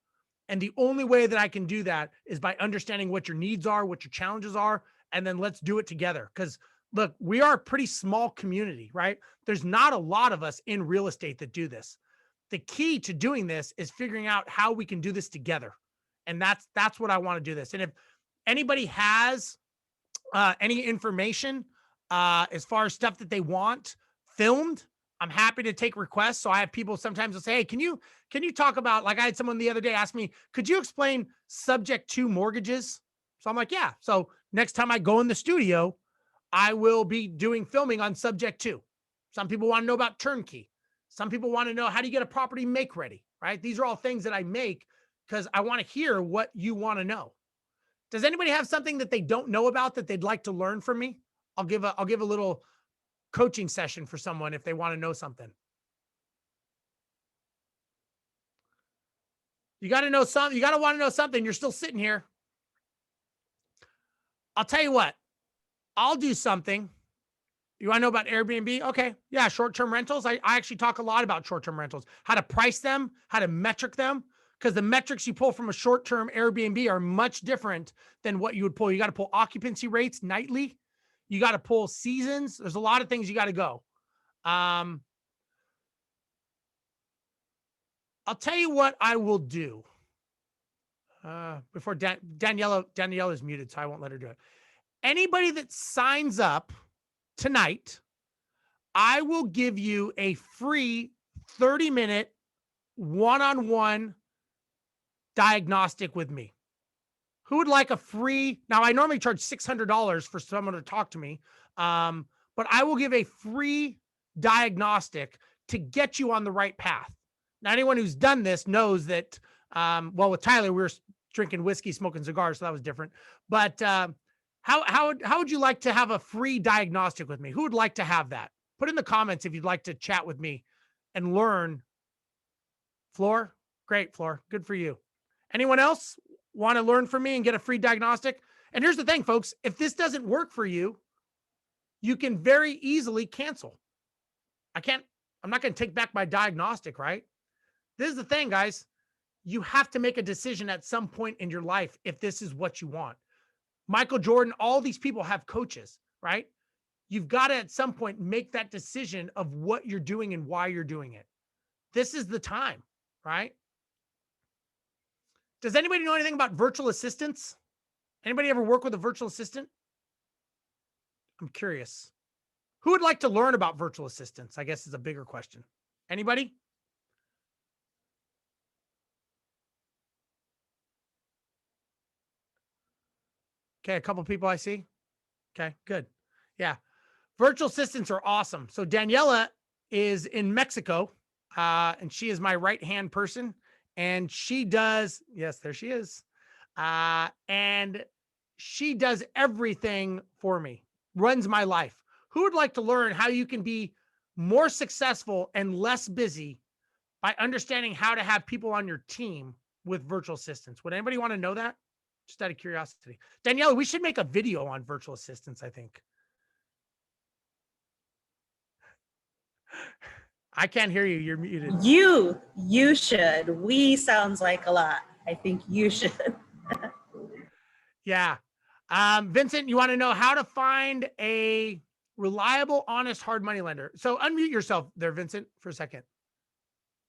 And the only way that I can do that is by understanding what your needs are, what your challenges are, and then let's do it together. Because look, we are a pretty small community, right? There's not a lot of us in real estate that do this. The key to doing this is figuring out how we can do this together. And that's what I want to do this. And if anybody has any information as far as stuff that they want filmed, I'm happy to take requests. So I have people sometimes will say, hey, can you talk about, like I had someone the other day ask me, could you explain subject to mortgages? So I'm like, yeah. So next time I go in the studio, I will be doing filming on subject to. Some people want to know about turnkey. Some people want to know, how do you get a property make ready, right? These are all things that I make because I want to hear what you want to know. Does anybody have something that they don't know about that they'd like to learn from me? I'll give a little coaching session for someone if they want to know something. You got to know something. You got to want to know something. You're still sitting here. I'll tell you what, I'll do something. You want to know about Airbnb? Okay. Yeah. Short-term rentals. I actually talk a lot about short-term rentals, how to price them, how to metric them, because the metrics you pull from a short-term Airbnb are much different than what you would pull. You got to pull occupancy rates nightly. You got to pull seasons. There's a lot of things you got to go. I'll tell you what I will do. Before Daniela is muted, so I won't let her do it. Anybody that signs up tonight, I will give you a free 30-minute one-on-one diagnostic with me. Who would like a free? Now, I normally charge $600 for someone to talk to me, but I will give a free diagnostic to get you on the right path. Now, anyone who's done this knows that, well, with Tyler, we were drinking whiskey, smoking cigars, so that was different. But how would you like to have a free diagnostic with me? Who would like to have that? Put in the comments if you'd like to chat with me and learn. Floor? Great, Floor. Good for you. Anyone else want to learn from me and get a free diagnostic? And here's the thing, folks. If this doesn't work for you, you can very easily cancel. I'm not going to take back my diagnostic, right? This is the thing, guys. You have to make a decision at some point in your life if this is what you want. Michael Jordan, all these people have coaches, right? You've got to at some point make that decision of what you're doing and why you're doing it. This is the time, right? Does anybody know anything about virtual assistants? Anybody ever work with a virtual assistant? I'm curious. Who would like to learn about virtual assistants? I guess is a bigger question. Anybody? Okay, a couple people I see. Okay, good. Yeah. Virtual assistants are awesome. So Daniela is in Mexico, and she is my right-hand person. And she does, yes, there she is. And she does everything for me, runs my life. Who would like to learn how you can be more successful and less busy by understanding how to have people on your team with virtual assistants? Would anybody want to know that? Just out of curiosity. Daniela, we should make a video on virtual assistants, I think. I can't hear you. You're muted. You should. We sounds like a lot. I think you should. Yeah. Vincent, you want to know how to find a reliable, honest, hard money lender. So unmute yourself there, Vincent, for a second.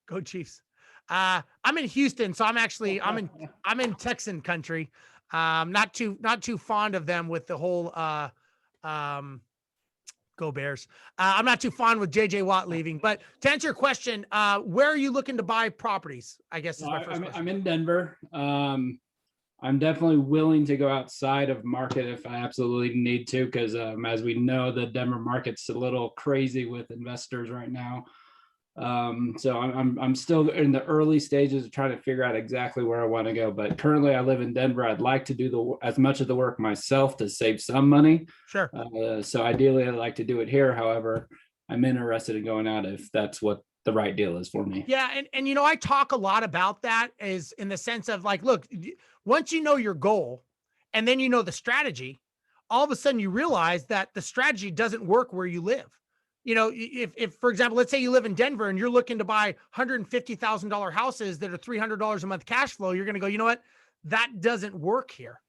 Go Chiefs. I'm in Houston, so I'm in Texan country. Not too fond of them with the whole go Bears. I'm not too fond with JJ Watt leaving, but to answer your question, where are you looking to buy properties? I guess is my first question. I'm in Denver. I'm definitely willing to go outside of market if I absolutely need to, because as we know, the Denver market's a little crazy with investors right now. So I'm still in the early stages of trying to figure out exactly where I want to go. But currently, I live in Denver. I'd like to do as much of the work myself to save some money. Sure. So ideally, I'd like to do it here. However, I'm interested in going out if that's what the right deal is for me. Yeah, and you know, I talk a lot about that is in the sense of like, look, once you know your goal and then you know the strategy, all of a sudden you realize that the strategy doesn't work where you live. You know, if for example, let's say you live in Denver and you're looking to buy $150,000 houses that are $300 a month cash flow, you're going to go, you know what? That doesn't work here.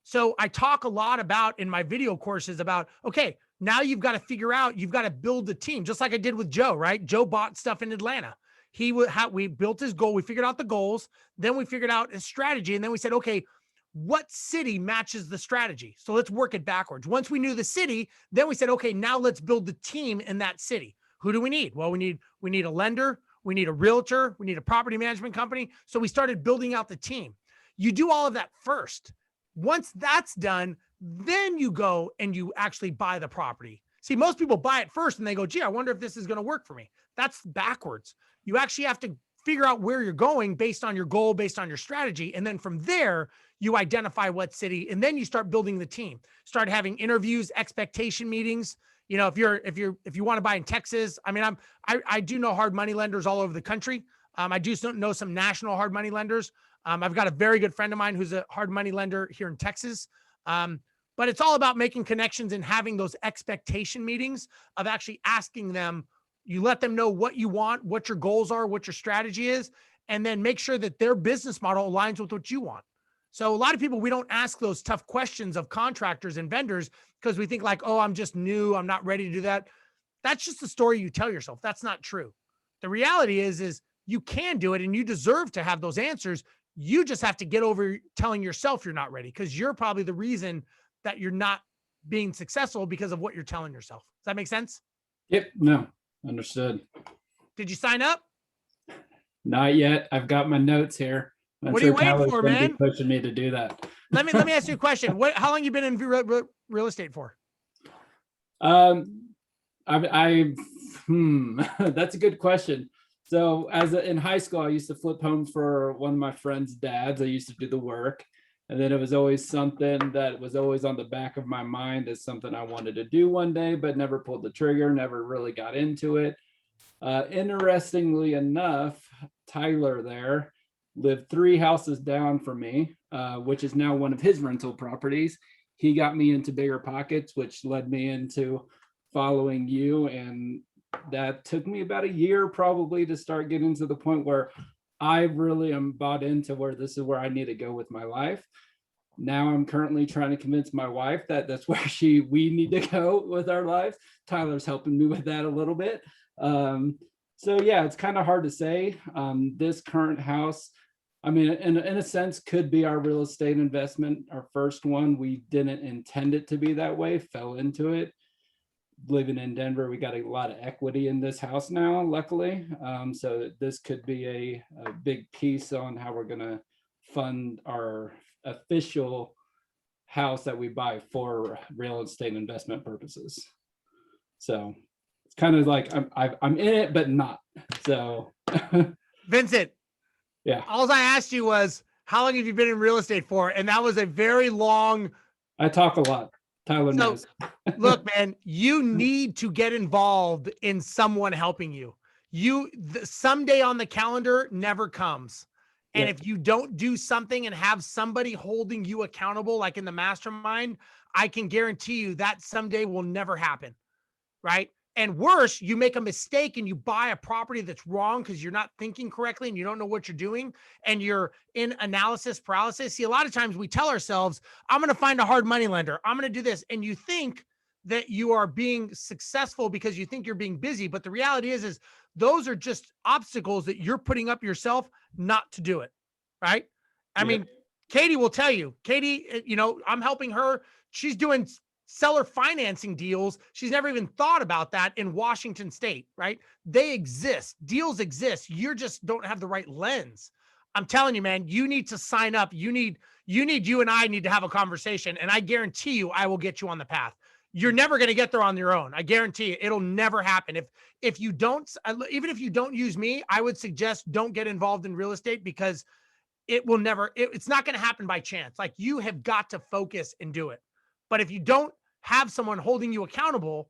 So I talk a lot about in my video courses about, okay, now you've got to figure out, you've got to build the team, just like I did with Joe, right? Joe bought stuff in Atlanta. We built his goal. We figured out the goals. Then we figured out his strategy. And then we said, okay, what city matches the strategy? So let's work it backwards. Once we knew the city, then we said, okay, now let's build the team in that city. Who do we need? Well, we need a lender. We need a realtor. We need a property management company. So we started building out the team. You do all of that first. Once that's done, then you go and you actually buy the property. See, most people buy it first and they go, gee, I wonder if this is going to work for me. That's backwards. You actually have to figure out where you're going based on your goal, based on your strategy. And then from there, you identify what city, and then you start building the team, start having interviews, expectation meetings. You know, if you want to buy in Texas, I mean, I do know hard money lenders all over the country. I do know some national hard money lenders. I've got a very good friend of mine who's a hard money lender here in Texas. But it's all about making connections and having those expectation meetings of actually asking them, you let them know what you want, what your goals are, what your strategy is, and then make sure that their business model aligns with what you want. So a lot of people, we don't ask those tough questions of contractors and vendors because we think like, oh, I'm just new. I'm not ready to do that. That's just the story you tell yourself. That's not true. The reality is you can do it and you deserve to have those answers. You just have to get over telling yourself you're not ready because you're probably the reason that you're not being successful because of what you're telling yourself. Does that make sense? Yep. No, understood. Did you sign up? Not yet. I've got my notes here. What are you waiting for, man? Pushing me to do that. Let me ask you a question. How long you been in real estate for? That's a good question. So in high school, I used to flip homes for one of my friend's dads. I used to do the work. And then it was always something that was always on the back of my mind as something I wanted to do one day, but never pulled the trigger, never really got into it. Interestingly enough, Tyler there lived 3 houses down from me, which is now one of his rental properties. He got me into Bigger Pockets, which led me into following you. And that took me about a year probably to start getting to the point where I really am bought into where this is where I need to go with my life. Now I'm currently trying to convince my wife that that's where we need to go with our lives. Tyler's helping me with that a little bit. So yeah, it's kind of hard to say. This current house, I mean, in a sense, could be our real estate investment. Our first one, we didn't intend it to be that way, fell into it. Living in Denver, we got a lot of equity in this house now, luckily. So this could be a big piece on how we're going to fund our official house that we buy for real estate investment purposes. So it's kind of like I'm in it, but not. So Vincent, yeah, all I asked you was, how long have you been in real estate for? And that was a very long. I talk a lot. Tyler So, knows. look, man, you need to get involved in someone helping you. Someday on the calendar never comes. And Yeah. if you don't do something and have somebody holding you accountable, like in the mastermind, I can guarantee you that someday will never happen. Right. And worse, you make a mistake and you buy a property that's wrong because you're not thinking correctly and you don't know what you're doing and you're in analysis paralysis. See, a lot of times we tell ourselves, I'm going to find a hard money lender. I'm going to do this. And you think that you are being successful because you think you're being busy. But the reality is those are just obstacles that you're putting up yourself not to do it. Right. I mean, Katie will tell you, Katie, I'm helping her. She's doing seller financing deals. She's never even thought about that in Washington State, right? They exist. Deals exist. You just don't have the right lens. I'm telling you, man, you need to sign up. You and I need to have a conversation. And I guarantee you, I will get you on the path. You're never going to get there on your own. I guarantee you, it'll never happen. If you don't, even if you don't use me, I would suggest don't get involved in real estate because it will never, it's not going to happen by chance. Like you have got to focus and do it. But if you don't have someone holding you accountable,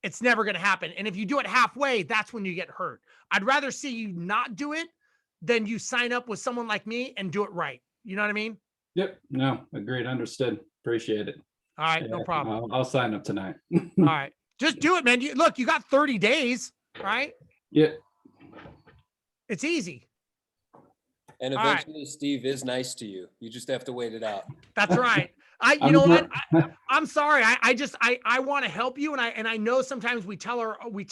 it's never going to happen. And if you do it halfway, that's when you get hurt. I'd rather see you not do it than you sign up with someone like me and do it right. You know what I mean? Yep. No, agreed. Understood. Appreciate it. All right. No problem. I'll sign up tonight. All right. Just do it, man. Look, you got 30 days, right? Yeah. It's easy. And eventually Steve is nice to you. You just have to wait it out. That's right. You know what? I'm sorry. I want to help you. And I know sometimes we tell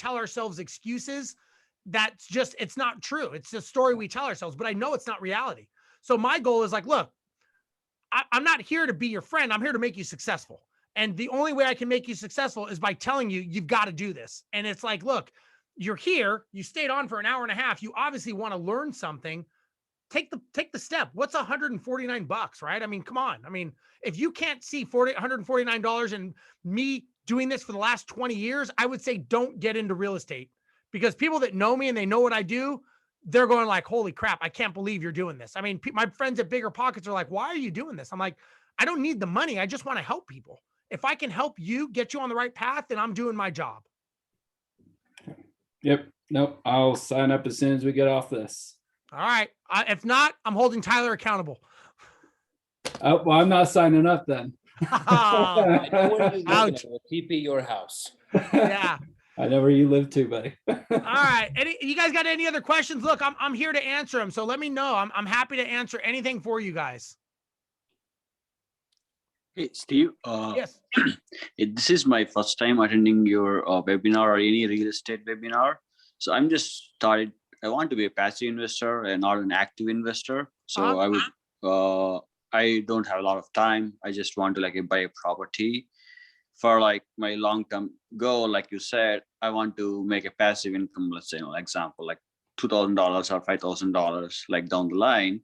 ourselves excuses. That's just, it's not true. It's a story we tell ourselves, but I know it's not reality. So my goal is like, look, I'm not here to be your friend. I'm here to make you successful. And the only way I can make you successful is by telling you, you've got to do this. And it's like, look, you're here, you stayed on for an hour and a half. You obviously want to learn something. Take the step. What's $149, right? I mean, come on. I mean, if you can't see $149 and me doing this for the last 20 years, I would say don't get into real estate, because people that know me and they know what I do, they're going like, holy crap, I can't believe you're doing this. I mean, my friends at Bigger Pockets are like, why are you doing this? I'm like, I don't need the money. I just want to help people. If I can help you get you on the right path, then I'm doing my job. Yep. Nope. I'll sign up as soon as we get off this. All right. If not, I'm holding Tyler accountable. Oh, well, I'm not signing up then. I know where you live, Ouch. and I will TP your house. Yeah. I know where you live too, buddy. All right. You guys got any other questions? Look, I'm here to answer them. So let me know. I'm happy to answer anything for you guys. Hey, Steve. Yes. This is my first time attending your webinar or any real estate webinar. So I'm just started. I want to be a passive investor and not an active investor. So I don't have a lot of time. I just want to buy a property for my long-term goal. Like you said, I want to make a passive income, let's say, example, like $2,000 or $5,000, down the line,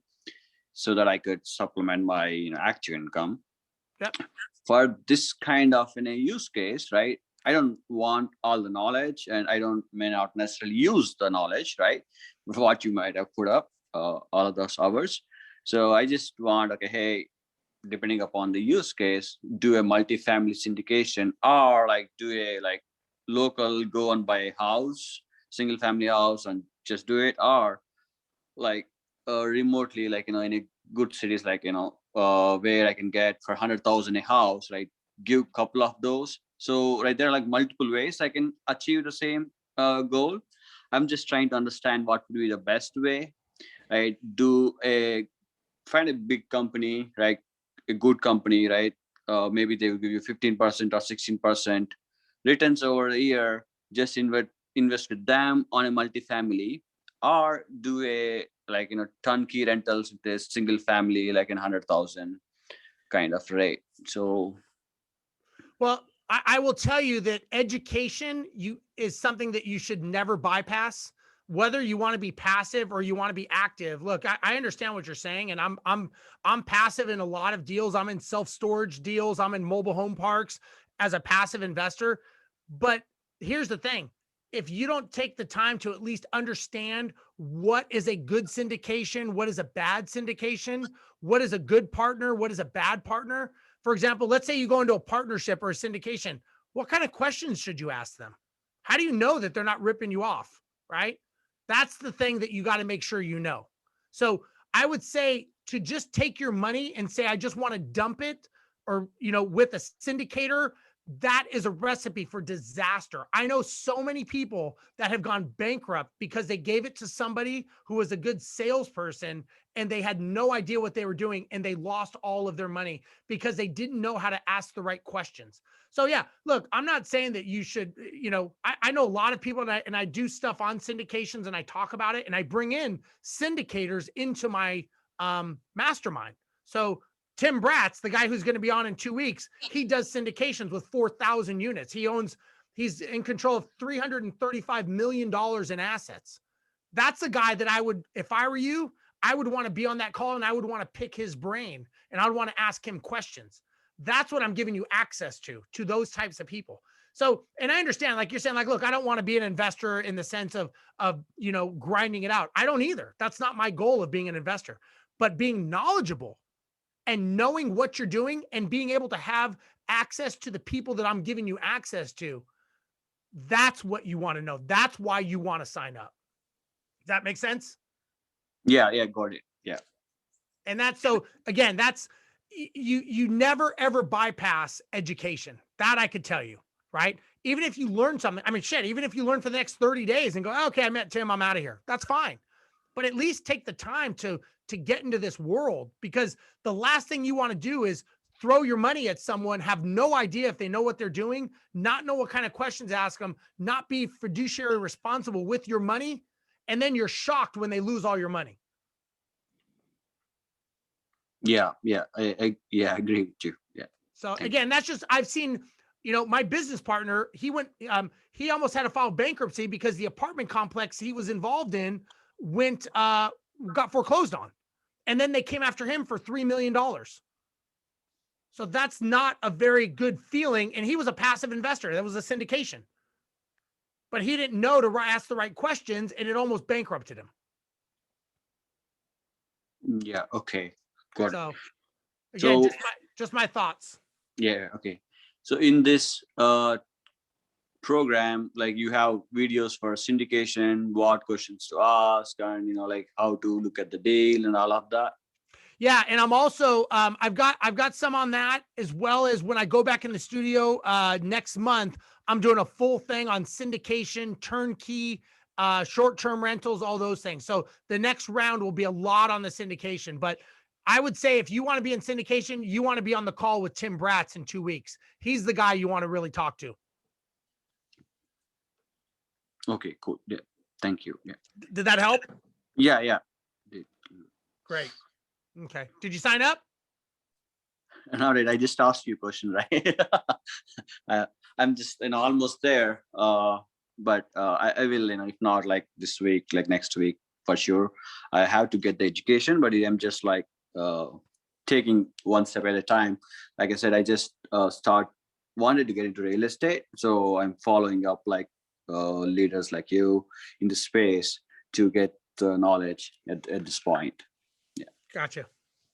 so that I could supplement my, active income. Yep. For this kind of use case, right? I don't want all the knowledge, and may not necessarily use the knowledge, right? What you might have put up all of those hours. So I just want, hey, depending upon the use case, do a multifamily syndication, or do a local, go and buy a house, single family house, and just do it, or remotely, in a good cities, where I can get for 100,000 a house, right? Give a couple of those. So there are multiple ways I can achieve the same goal. I'm just trying to understand what would be the best way, right? Find a big company, right? A good company, right? Maybe they will give you 15% or 16% returns over a year. Just invest with them on a multifamily, or do a turnkey rentals with a single family, in 100,000 kind of rate. So, well, I will tell you that education is something that you should never bypass. whether you want to be passive or you want to be active. Look, I understand what you're saying, and I'm passive in a lot of deals. I'm in self-storage deals. I'm in mobile home parks as a passive investor. But here's the thing. If you don't take the time to at least understand what is a good syndication, what is a bad syndication, what is a good partner, what is a bad partner. For example, let's say you go into a partnership or a syndication. What kind of questions should you ask them? How do you know that they're not ripping you off, right? That's the thing that you got to make sure you know. So I would say to just take your money and say, I just want to dump it, or, with a syndicator, that is a recipe for disaster. I know so many people that have gone bankrupt because they gave it to somebody who was a good salesperson and they had no idea what they were doing, and they lost all of their money because they didn't know how to ask the right questions. So yeah, look, I'm not saying that you should, I know a lot of people, and I do stuff on syndications and I talk about it, and I bring in syndicators into my mastermind. So Tim Bratz, the guy who's going to be on in 2 weeks, he does syndications with 4,000 units. He's in control of $335 million in assets. That's the guy that I would, if I were you, I would want to be on that call, and I would want to pick his brain, and I would want to ask him questions. That's what I'm giving you access to those types of people. So, and I understand, like you're saying, like, look, I don't want to be an investor in the sense of grinding it out. I don't either. That's not my goal of being an investor, but being knowledgeable and knowing what you're doing and being able to have access to the people that I'm giving you access to. That's what you want to know. That's why you want to sign up. Does that make sense? Yeah, got it. Yeah. And that's, so again, that's, you never ever bypass education. That I could tell you, right? Even if you learn something, even if you learn for the next 30 days and go, oh, okay, I met Tim, I'm out of here. That's fine. But at least take the time to get into this world, because the last thing you want to do is throw your money at someone, have no idea if they know what they're doing, not know what kind of questions to ask them, not be fiduciary responsible with your money. And then you're shocked when they lose all your money. Yeah. I agree with you. Yeah. So again, that's just, I've seen, my business partner, he almost had to file bankruptcy because the apartment complex he was involved in got foreclosed on. And then they came after him for $3 million. So that's not a very good feeling. And he was a passive investor. That was a syndication. But he didn't know to ask the right questions, and it almost bankrupted him. Yeah. Okay. Got it. So again, So, just my thoughts. yeah. Okay. So in this program, like, you have videos for syndication, what questions to ask, and like how to look at the deal and all of that. Yeah, and I'm also I've got some on that, as well as when I go back in the studio next month, I'm doing a full thing on syndication, turnkey, short-term rentals, all those things. So the next round will be a lot on the syndication. But I would say if you want to be in syndication, you want to be on the call with Tim Bratz in 2 weeks. He's the guy you want to really talk to. Okay, cool. Yeah. Thank you. Yeah. Did that help? Yeah. Great. Okay. Did you sign up? All right. I just asked you a question, right? I'm just almost there. But I will, if not like this week, like next week for sure. I have to get the education, but I'm just like taking one step at a time. Like I said, I just wanted to get into real estate, so I'm following up like leaders like you in the space to get the knowledge at this point. Yeah. Gotcha.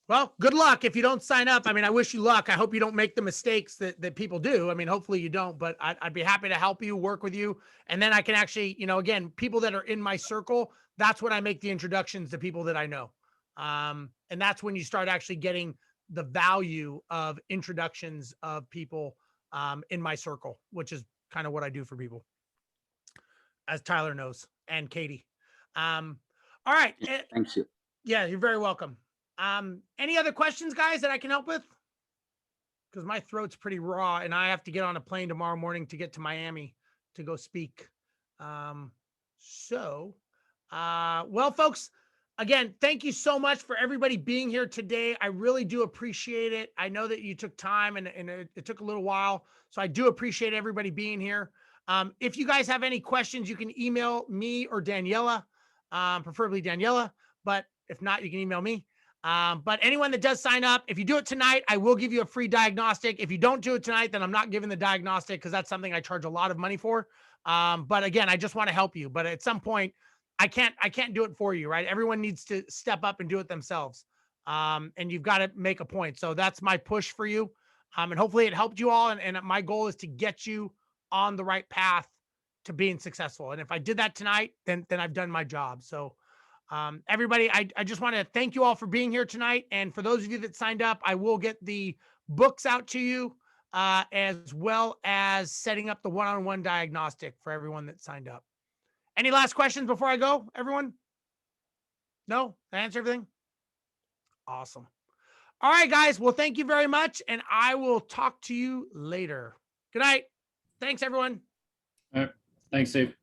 Well, good luck. If you don't sign up, I wish you luck. I hope you don't make the mistakes that people do. Hopefully you don't, but I'd be happy to help you, work with you. And then I can actually, again, people that are in my circle, that's when I make the introductions to people that I know. And that's when you start actually getting the value of introductions of people in my circle, which is kind of what I do for people, as Tyler knows, and Katie. All right. Thank you. Yeah, you're very welcome. Any other questions, guys, that I can help with? Because my throat's pretty raw and I have to get on a plane tomorrow morning to get to Miami to go speak. Well, folks, again, thank you so much for everybody being here today. I really do appreciate it. I know that you took time and it took a little while. So I do appreciate everybody being here. If you guys have any questions, you can email me or Daniela. preferably Daniela, but if not, you can email me. But anyone that does sign up, if you do it tonight, I will give you a free diagnostic. If you don't do it tonight, then I'm not giving the diagnostic because that's something I charge a lot of money for. But again, I just want to help you. But at some point, I can't do it for you, right? Everyone needs to step up and do it themselves. And you've got to make a point. So that's my push for you. And hopefully it helped you all. And my goal is to get you on the right path to being successful. And if I did that tonight, then I've done my job. So everybody, I just want to thank you all for being here tonight. And for those of you that signed up, I will get the books out to you, as well as setting up the one-on-one diagnostic for everyone that signed up. Any last questions before I go, everyone? No? Did I answer everything? Awesome. All right, guys. Well, thank you very much. And I will talk to you later. Good night. Thanks, everyone. All right. Thanks, Steve.